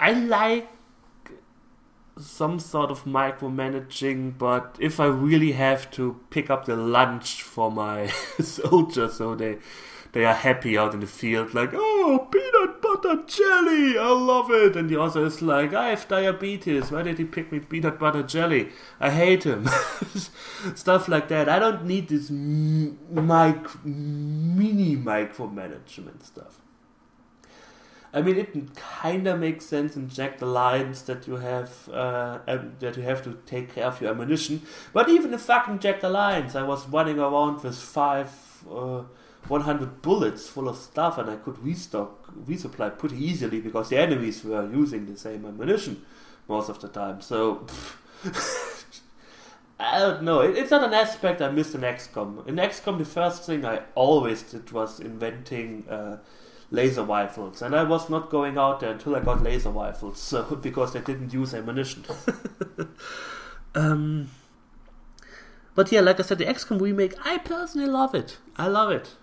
S1: I like some sort of micromanaging, but if I really have to pick up the lunch for my soldiers so they are happy out in the field, like, oh, peanut butter jelly, I love it. And the other is like, I have diabetes, why did he pick me peanut butter jelly? I hate him. Stuff like that. I don't need this mini micromanagement stuff. I mean, it kind of makes sense in Jack the Lions that you have to take care of your ammunition. But even in fucking Jack the Lions, I was running around with 100 bullets full of stuff, and I could resupply pretty easily because the enemies were using the same ammunition most of the time. So I don't know. It's not an aspect I missed in XCOM. In XCOM, the first thing I always did was inventing laser rifles, and I was not going out there until I got laser rifles, so because they didn't use ammunition. But yeah, like I said, the XCOM remake, I personally love it. I love it.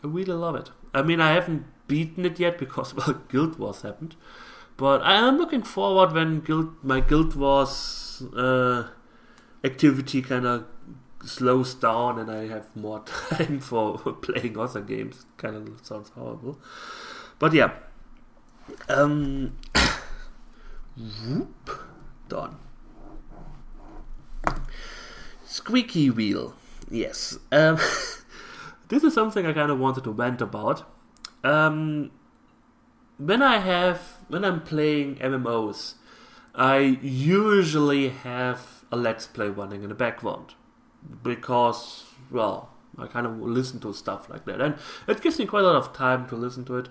S1: I really love it. I mean, I haven't beaten it yet because, well, Guild Wars happened, but I am looking forward when my Guild Wars activity kind of slows down and I have more time for playing other games. Kind of sounds horrible, but yeah. Whoop, done. Squeaky wheel. Yes. This is something I kind of wanted to rant about. When I'm playing MMOs, I usually have a Let's Play running in the background. Because, well, I kind of listen to stuff like that, and it gives me quite a lot of time to listen to it.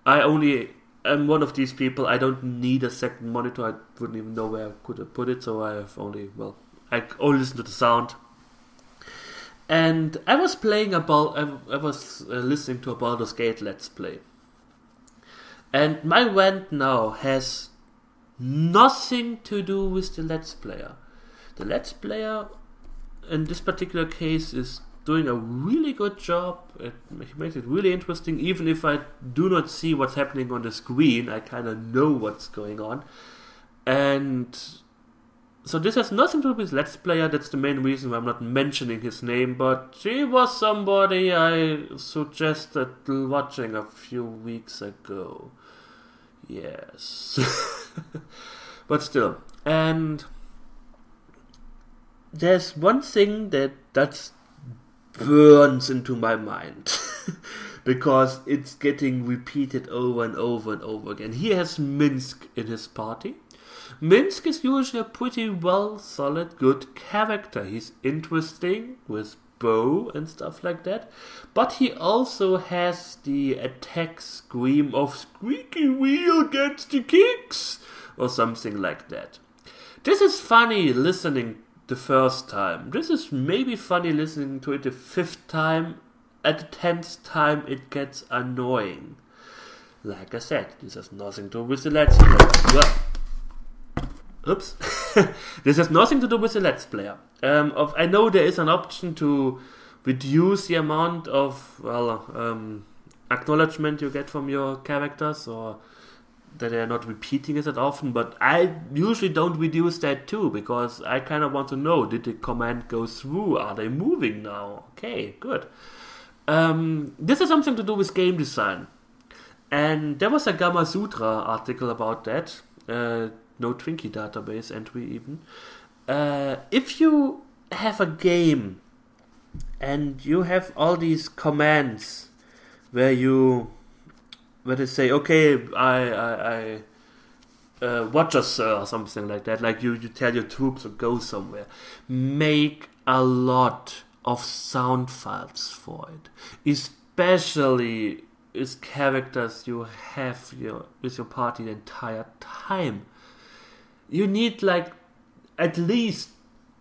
S1: I'm one of these people. I don't need a second monitor. I wouldn't even know where I could put it, so I only listen to the sound. And I was listening to a Baldur's Gate Let's Play, and my rant now has nothing to do with the Let's Player. The Let's Player in this particular case is doing a really good job. It makes it really interesting. Even if I do not see what's happening on the screen, I kind of know what's going on. And so this has nothing to do with Let's Player. That's the main reason why I'm not mentioning his name. But he was somebody I suggested watching a few weeks ago. Yes. But still. And there's one thing that burns into my mind because it's getting repeated over and over and over again. He has Minsk in his party. Minsk is usually a pretty well, solid, good character. He's interesting with bow and stuff like that. But he also has the attack scream of squeaky wheel gets the kicks or something like that. This is funny listening the first time. This is maybe funny listening to it the 5th time. At the 10th time it gets annoying. Like I said, this has nothing to do with the Let's Play. Oops. This has nothing to do with the Let's Player. I know there is an option to reduce the amount of acknowledgement you get from your characters, or that they are not repeating it that often, but I usually don't reduce that too, because I kind of want to know, did the command go through? Are they moving now? Okay, good. This has something to do with game design. And there was a Gamma Sutra article about that. No Twinkie database entry even. If you have a game and you have all these commands where you where they say, okay, I watch us, sir, or something like that. Like you tell your troops to go somewhere. Make a lot of sound files for it, especially with characters you have with your party the entire time. You need like at least,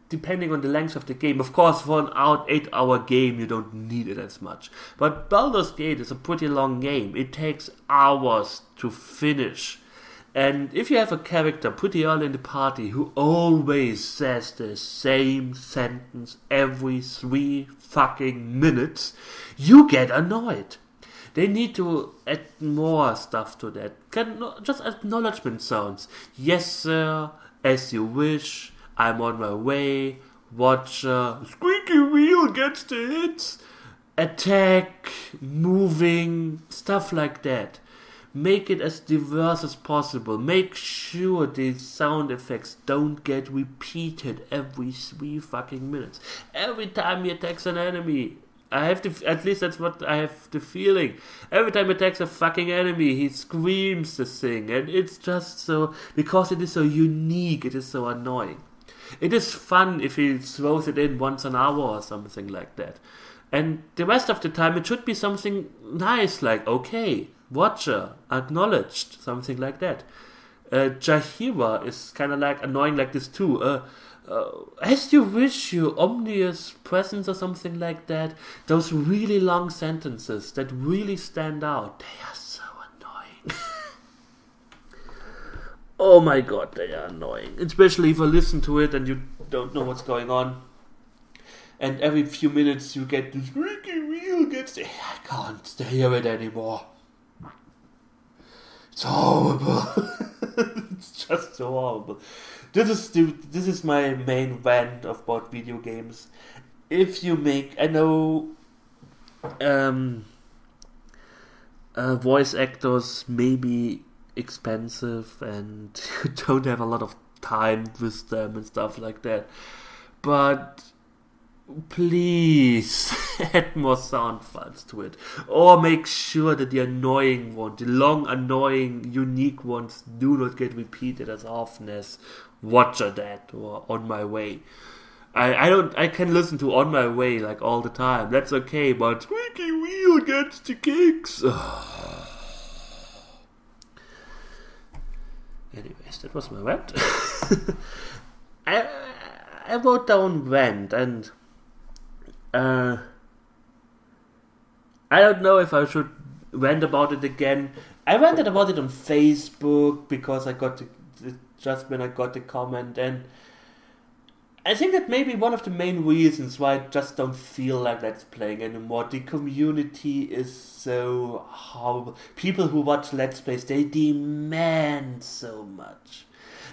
S1: depending on the length of the game. Of course, for an 8-hour game, you don't need it as much. But Baldur's Gate is a pretty long game. It takes hours to finish. And if you have a character pretty early in the party who always says the same sentence every 3 fucking minutes, you get annoyed. They need to add more stuff to that. Just acknowledgement sounds. Yes, sir, as you wish. I'm on my way. Watch, squeaky wheel gets the hits. Attack, moving, stuff like that. Make it as diverse as possible. Make sure the sound effects don't get repeated every 3 fucking minutes. Every time he attacks an enemy, at least that's what I have the feeling. Every time he attacks a fucking enemy, he screams the thing. And it's just so, because it is so unique, it is so annoying. It is fun if he throws it in once an hour or something like that. And the rest of the time it should be something nice, like, okay, watcher, acknowledged, something like that. Jahira is kind of like annoying like this too. As you wish, your omnious presence or something like that. Those really long sentences that really stand out. They are so annoying. Oh my god, they are annoying. Especially if you listen to it and you don't know what's going on. And every few minutes you get this squeaky wheel gets the... I can't hear it anymore. It's horrible. It's just so horrible. This is my main rant about video games. If you make... I know... voice actors may be expensive and you don't have a lot of time with them and stuff like that, but please add more sound files to it, or make sure that the annoying one, the long annoying unique ones, do not get repeated as often as Watcher That or On My Way. I can listen to On My Way like all the time, that's okay, but squeaky wheel gets the kicks. Anyways, that was my rant. I wrote down rant, and I don't know if I should rant about it again. I ranted about it on Facebook because I got just when I got the comment, and I think that may be one of the main reasons why I just don't feel like Let's Playing anymore. The community is so horrible. People who watch Let's Plays, they demand so much.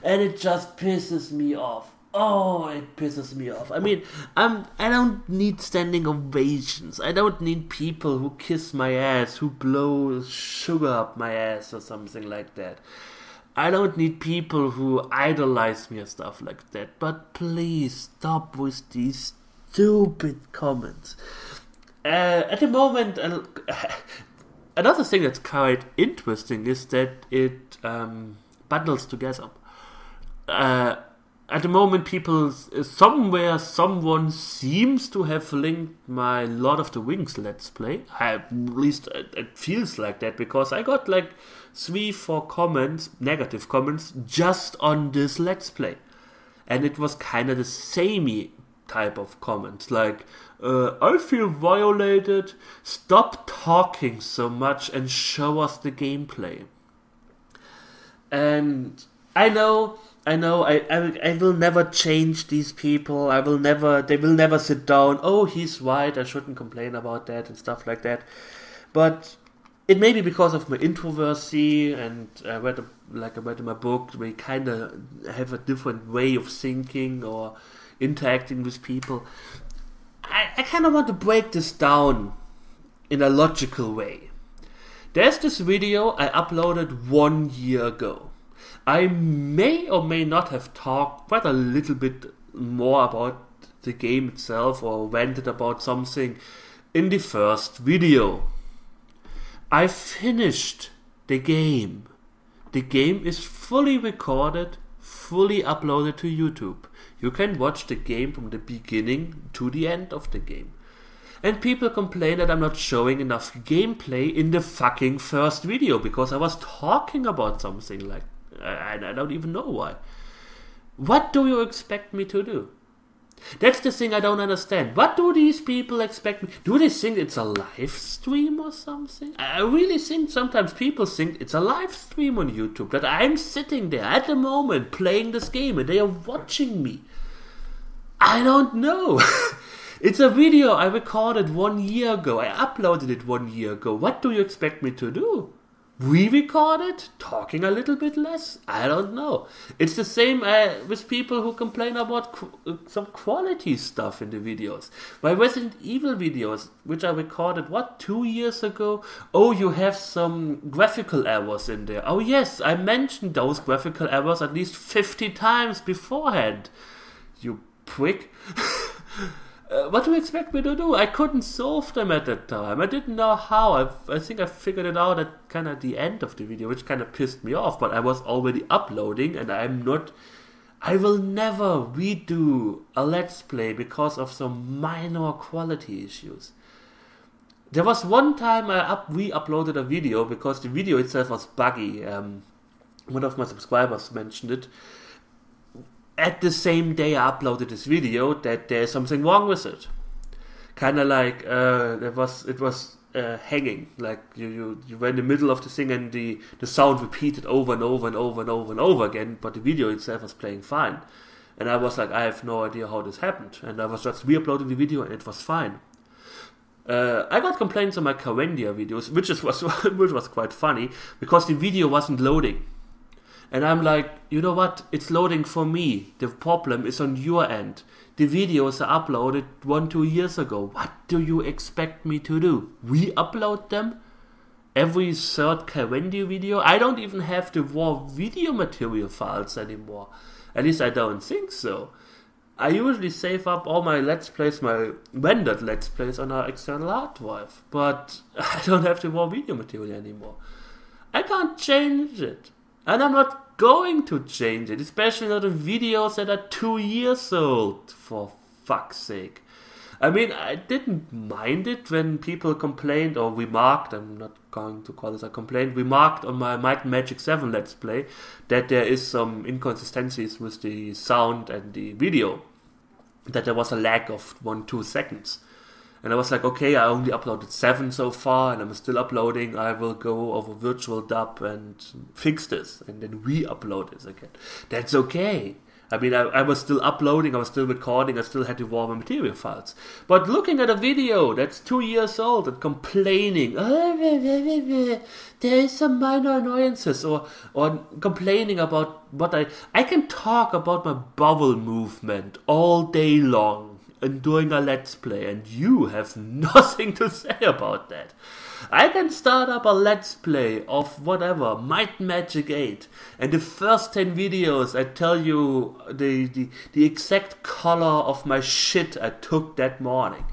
S1: And it just pisses me off. Oh, it pisses me off. I mean, I don't need standing ovations. I don't need people who kiss my ass, who blow sugar up my ass or something like that. I don't need people who idolize me or stuff like that, but please stop with these stupid comments. At the moment, another thing that's quite interesting is that it bundles together. At the moment, someone seems to have linked my Lord of the Rings Let's Play. At least it feels like that, because I got like 3-4 comments, negative comments, just on this Let's Play. And it was kind of the samey type of comments, like, I feel violated, stop talking so much and show us the gameplay. And I know, I will never change these people. They will never sit down, oh, he's right, I shouldn't complain about that and stuff like that. But it may be because of my introversy, and I read in my book, we kind of have a different way of thinking or interacting with people. I kind of want to break this down in a logical way. There's this video I uploaded 1 year ago. I may or may not have talked quite a little bit more about the game itself or ranted about something in the first video. I finished the game. The game is fully recorded, fully uploaded to YouTube. You can watch the game from the beginning to the end of the game. And people complain that I'm not showing enough gameplay in the fucking first video because I was talking about something like, I don't even know why. What do you expect me to do? That's the thing I don't understand. What do these people expect me? Do they think it's a live stream or something? I really think sometimes people think it's a live stream on YouTube, that I'm sitting there at the moment playing this game and they are watching me. I don't know. It's a video I recorded 1 year ago. I uploaded it 1 year ago. What do you expect me to do? Re-record it? Talking a little bit less? I don't know. It's the same with people who complain about some quality stuff in the videos. My Resident Evil videos, which I recorded, 2 years ago? Oh, you have some graphical errors in there. Oh yes, I mentioned those graphical errors at least 50 times beforehand. You prick. What do you expect me to do? I couldn't solve them at that time. I didn't know how. I think I figured it out at kind of the end of the video, which kind of pissed me off. But I was already uploading and I will never redo a Let's Play because of some minor quality issues. There was one time I re-uploaded a video because the video itself was buggy. One of my subscribers mentioned it. At the same day I uploaded this video, that there's something wrong with it. Kind of like it was hanging, like you were in the middle of the thing and the sound repeated over and over and over and over and over again, but the video itself was playing fine. And I was like, I have no idea how this happened. And I was just re-uploading the video and it was fine. I got complaints on my Carendia videos, which was quite funny, because the video wasn't loading. And I'm like, you know what? It's loading for me. The problem is on your end. The videos are uploaded 1-2 years ago. What do you expect me to do? Re-upload them? Every third Carendia video? I don't even have the raw video material files anymore. At least I don't think so. I usually save up all my Let's Plays, my rendered Let's Plays on an external hard drive. But I don't have the raw video material anymore. I can't change it. And I'm not going to change it, especially not in videos that are 2 years old, for fuck's sake. I mean, I didn't mind it when people complained or remarked, I'm not going to call this a complaint, remarked on my Might and Magic 7 Let's Play that there is some inconsistencies with the sound and the video, that there was a lag of 1-2 seconds. And I was like, okay, I only uploaded 7 so far, and I'm still uploading. I will go over virtual dub and fix this, and then re-upload this again. That's okay. I mean, I was still uploading, I was still recording, I still had the raw material files. But looking at a video that's 2 years old and complaining, there is some minor annoyances, or complaining about what I can talk about my bowel movement all day long and doing a Let's Play, and you have nothing to say about that. I can start up a Let's Play of whatever, Might and Magic 8, and the first 10 videos I tell you the exact color of my shit I took that morning.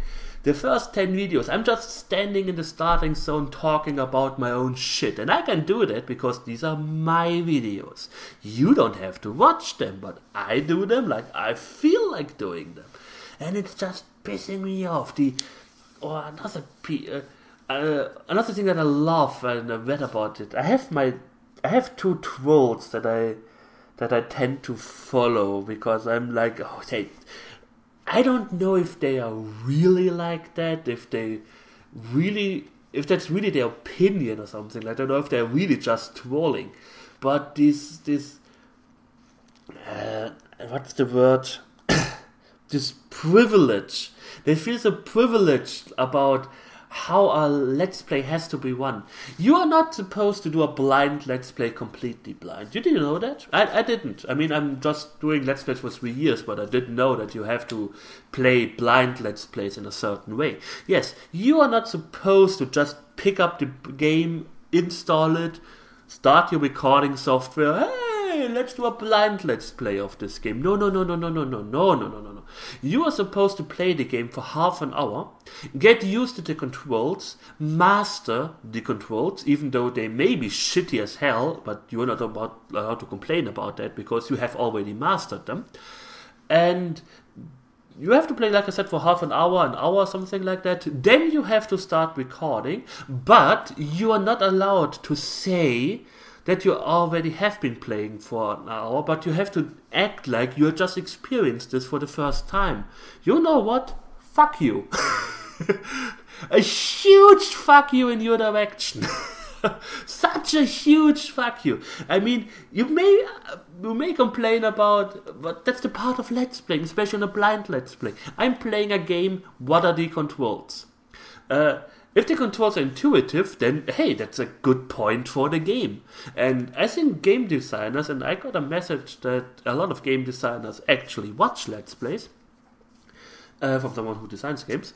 S1: The first 10 videos, I'm just standing in the starting zone talking about my own shit, and I can do that because these are my videos. You don't have to watch them, but I do them like I feel like doing them. And it's just pissing me off. Another thing that I love and I read about it. I have 2 trolls that I tend to follow because I'm like, I don't know if they are really like that, if that's really their opinion or something. I don't know if they're really just trolling. But this what's the word? This privilege. They feel so privileged about how a Let's Play has to be run. You are not supposed to do a blind Let's Play completely blind. You didn't know that? I didn't. I mean, I'm just doing Let's Plays for 3 years, but I didn't know that you have to play blind Let's Plays in a certain way. Yes, you are not supposed to just pick up the game, install it, start your recording software, hey, let's do a blind Let's Play of this game. No. You are supposed to play the game for half an hour, get used to the controls, master the controls, even though they may be shitty as hell, but you're not allowed to complain about that because you have already mastered them. And you have to play, like I said, for half an hour, something like that. Then you have to start recording, but you are not allowed to say that you already have been playing for an hour, but you have to act like you just experienced this for the first time. You know what? Fuck you. A huge fuck you in your direction. Such a huge fuck you. I mean, you may complain about, but that's the part of Let's Playing, especially in a blind Let's Play. I'm playing a game, what are the controls? If the controls are intuitive, then hey, that's a good point for the game. And I think game designers, and I got a message that a lot of game designers actually watch Let's Plays, from someone who designs games.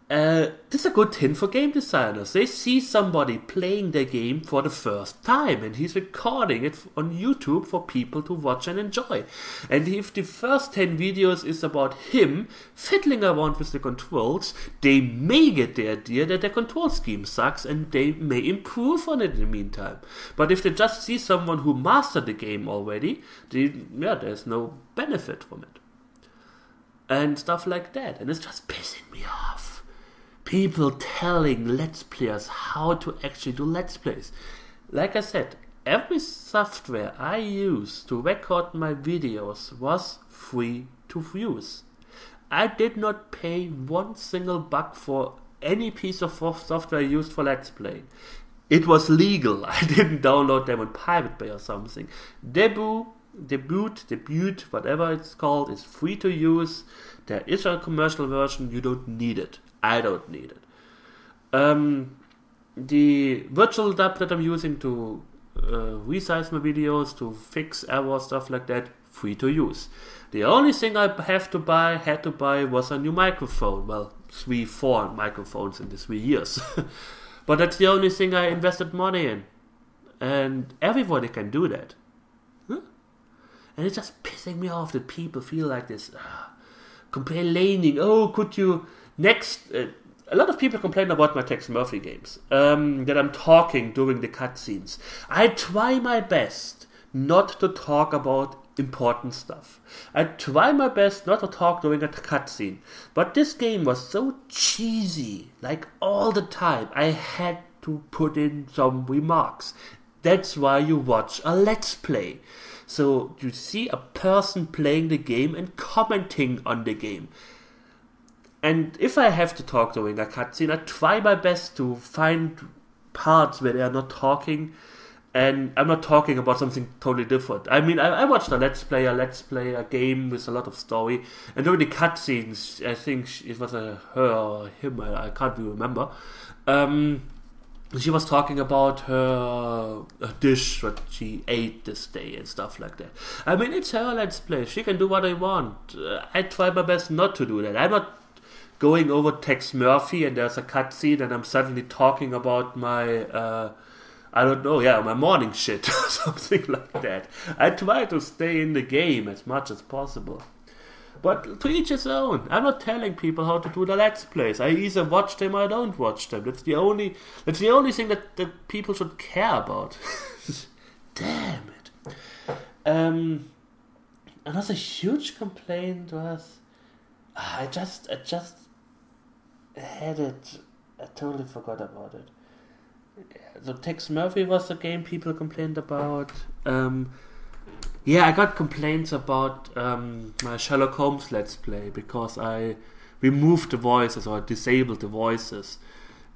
S1: This is a good hint for game designers. They see somebody playing their game for the first time and he's recording it on YouTube for people to watch and enjoy. And if the first 10 videos is about him fiddling around with the controls, they may get the idea that the control scheme sucks and they may improve on it in the meantime. But if they just see someone who mastered the game already, there's no benefit from it. And stuff like that. And it's just pissing me off. People telling Let's Players how to actually do Let's Plays. Like I said, every software I used to record my videos was free to use. I did not pay one single buck for any piece of software I used for Let's Play. It was legal. I didn't download them on Pirate Bay or something. Debut, whatever it's called, is free to use. There is a commercial version. You don't need it. I don't need it. The virtual dub that I'm using to resize my videos, to fix errors, stuff like that, free to use. The only thing I had to buy was a new microphone. Well, 4 microphones in the 3 years. But that's the only thing I invested money in. And everybody can do that. Huh? And it's just pissing me off that people feel like this. Complaining, could you... Next, a lot of people complain about my Tex Murphy games, that I'm talking during the cutscenes. I try my best not to talk about important stuff. I try my best not to talk during a cutscene. But this game was so cheesy, like all the time, I had to put in some remarks. That's why you watch a Let's Play. So you see a person playing the game and commenting on the game. And if I have to talk during a cutscene, I try my best to find parts where they are not talking, and I'm not talking about something totally different. I mean, I watched a Let's Play a game with a lot of story, and during the cutscenes, I think it was her or him, I can't really remember, she was talking about her dish that she ate this day and stuff like that. I mean, it's her Let's Play. She can do what I want. I try my best not to do that. I'm not going over Tex Murphy and there's a cutscene and I'm suddenly talking about my, my morning shit or something like that. I try to stay in the game as much as possible. But to each his own. I'm not telling people how to do the Let's Plays. I either watch them or I don't watch them. That's the only thing that people should care about. Damn it. Another huge complaint was I just had it. I totally forgot about it. So Tex Murphy was the game people complained about. I got complaints about my Sherlock Holmes Let's Play because I removed the voices or disabled the voices.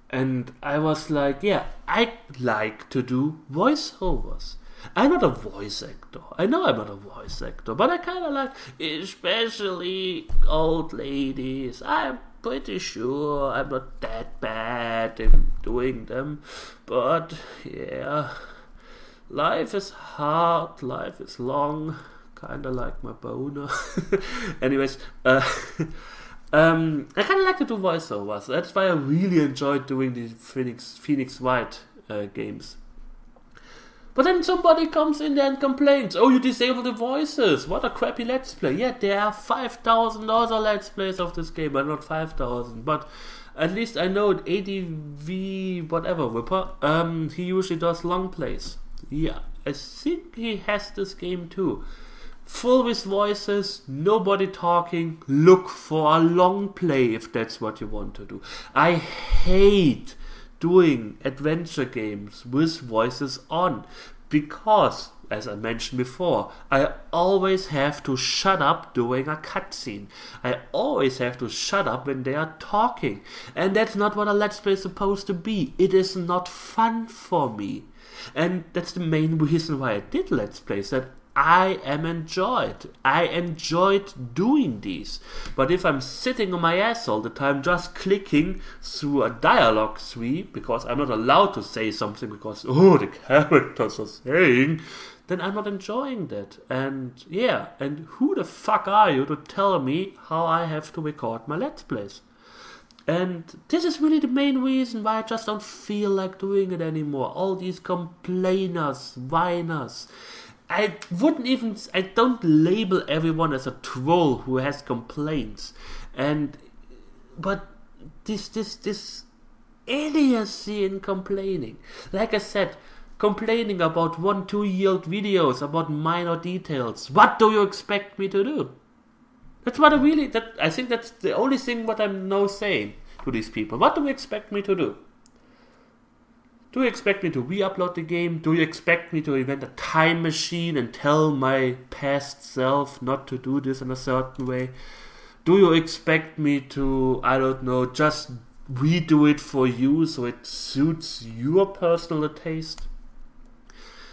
S1: And I was like, I like to do voiceovers. I'm not a voice actor. I know I'm not a voice actor, but I kind of like, especially old ladies. I'm pretty sure I'm not that bad in doing them, but life is hard, life is long, kind of like my boner. Anyways, I kind of like to do voiceovers. That's why I really enjoyed doing the Phoenix Wright games. But then somebody comes in there and complains, oh, you disabled the voices, what a crappy Let's Play. Yeah, there are 5,000 other Let's Plays of this game, but not 5,000. But at least I know ADV whatever, Whipper, he usually does long plays. Yeah, I think he has this game too. Full with voices, nobody talking, look for a long play if that's what you want to do. I hate doing adventure games with voices on because, as I mentioned before, I always have to shut up during a cutscene. I always have to shut up when they are talking, and that's not what a Let's Play is supposed to be. It is not fun for me, and that's the main reason why I did Let's Plays, that I enjoyed doing these. But if I'm sitting on my ass all the time just clicking through a dialogue tree because I'm not allowed to say something because the characters are saying, then I'm not enjoying that. And yeah, and who the fuck are you to tell me how I have to record my Let's Plays? And this is really the main reason why I just don't feel like doing it anymore. All these complainers, whiners. I don't label everyone as a troll who has complaints, but this idiocy in complaining. Like I said, complaining about 1-2-year-old videos about minor details. What do you expect me to do? That's what I think that's the only thing what I'm now saying to these people. What do you expect me to do? Do you expect me to re-upload the game? Do you expect me to invent a time machine and tell my past self not to do this in a certain way? Do you expect me to, I don't know, just redo it for you so it suits your personal taste?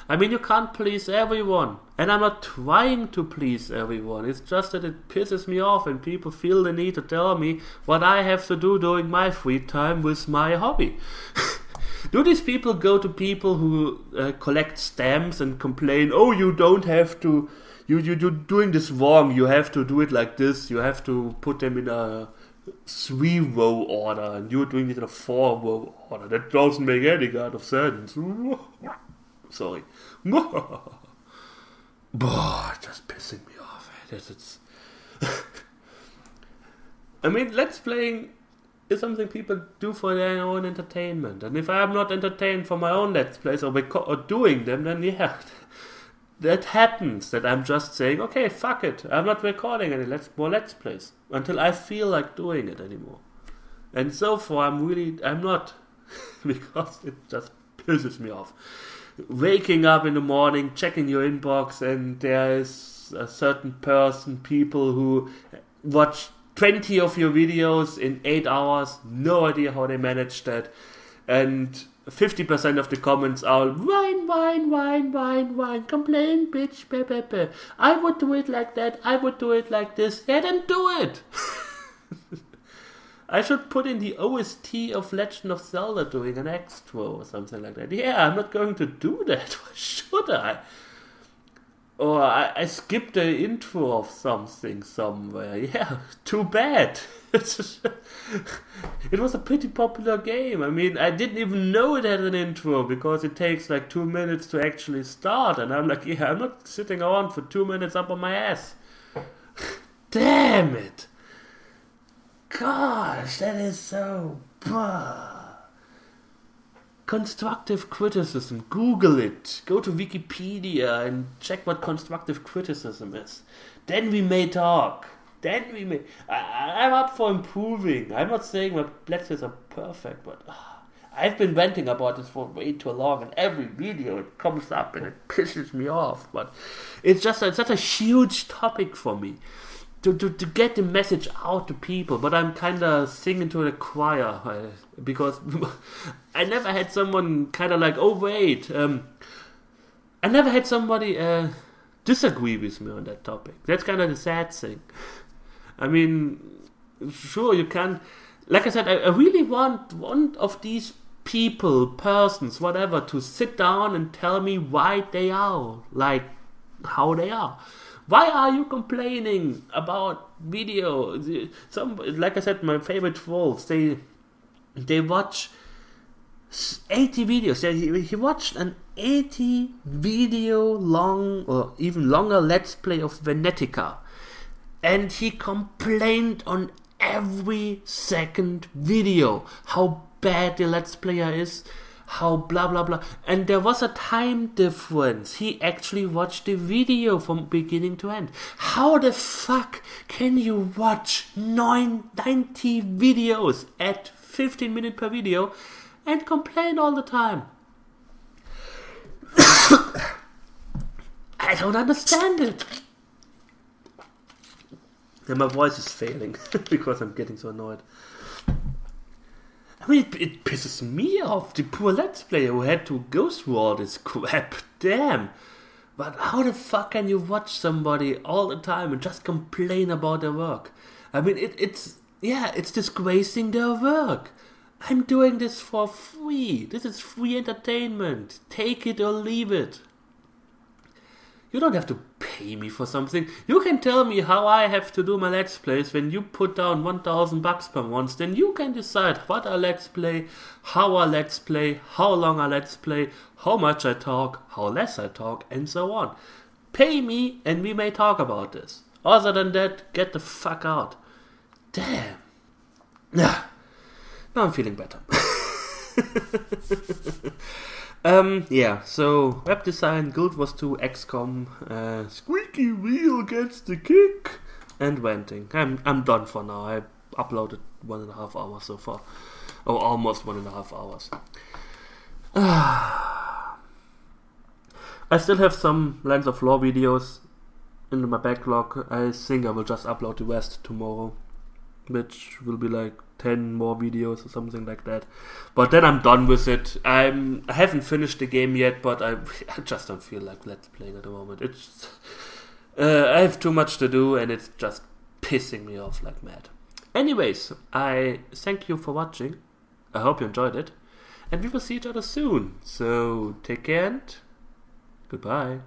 S1: I mean, you can't please everyone. And I'm not trying to please everyone. It's just that it pisses me off and people feel the need to tell me what I have to do during my free time with my hobby. Do these people go to people who collect stamps and complain, oh, you don't have to, you're doing this wrong, you have to do it like this, you have to put them in a 3-row order, and you're doing it in a 4-row order. That doesn't make any kind of sense. Sorry. Just pissing me off. I mean, Let's Playing is something people do for their own entertainment. And if I am not entertained for my own Let's Plays or doing them, then yeah, that happens. That I'm just saying, okay, fuck it. I'm not recording any more Let's Plays until I feel like doing it anymore. And so far, I'm not, because it just pisses me off. Waking up in the morning, checking your inbox, and there is a certain people who watch 20 of your videos in 8 hours, no idea how they managed that, and 50% of the comments are whine, complain, bitch, pepe. I would do it like that, I would do it like this. Yeah, then do it. I should put in the OST of Legend of Zelda doing an extra or something like that. Yeah, I'm not going to do that. Why should I? Or I skipped the intro of something somewhere. Yeah, too bad. It was a pretty popular game. I mean, I didn't even know it had an intro because it takes like 2 minutes to actually start. And I'm like, yeah, I'm not sitting around for 2 minutes up on my ass. Damn it. Gosh, that is so... Constructive criticism. Google it. Go to Wikipedia and check what constructive criticism is. Then we may talk. I'm up for improving. I'm not saying my Let's Plays are perfect, but I've been ranting about this for way too long, and every video it comes up and it pisses me off. But it's such a huge topic for me. To get the message out to people, but I'm kind of singing to the choir because I never had someone kind of like, oh wait, I never had somebody disagree with me on that topic. That's kind of the sad thing. I mean, sure, you can, like I said, I really want one of these persons, whatever, to sit down and tell me why they are like how they are. Why are you complaining about video? Like I said, my favorite trolls, they watch 80 videos. Yeah, he watched an 80 video long or even longer Let's Play of Venetica. And he complained on every second video how bad the Let's Player is, how blah blah blah. And there was a time difference. He actually watched the video from beginning to end. How the fuck can you watch 90 videos at 15 minutes per video and complain all the time? I don't understand it. And my voice is failing because I'm getting so annoyed. I mean, it pisses me off, the poor Let's Player who had to go through all this crap. Damn. But how the fuck can you watch somebody all the time and just complain about their work? I mean, it's disgracing their work. I'm doing this for free. This is free entertainment. Take it or leave it. You don't have to pay me for something. You can tell me how I have to do my Let's Plays when you put down $1,000 per month. Then you can decide what I Let's Play, how I Let's Play, how long I Let's Play, how much I talk, how less I talk, and so on. Pay me and we may talk about this. Other than that, get the fuck out. Damn. Now I'm feeling better. Yeah, so web design, Guild Wars 2, XCOM, Squeaky Wheel gets the kick, and Ranting. I'm done for now. I uploaded 1.5 hours so far. Oh, almost 1.5 hours. I still have some Lens of Lore videos in my backlog. I think I will just upload the rest tomorrow, which will be like 10 more videos or something like that. But then I'm done with it. I haven't finished the game yet, but I just don't feel like Let's Playing at the moment. It's I have too much to do and it's just pissing me off like mad. Anyways, I thank you for watching. I hope you enjoyed it. And we will see each other soon. So take care and goodbye.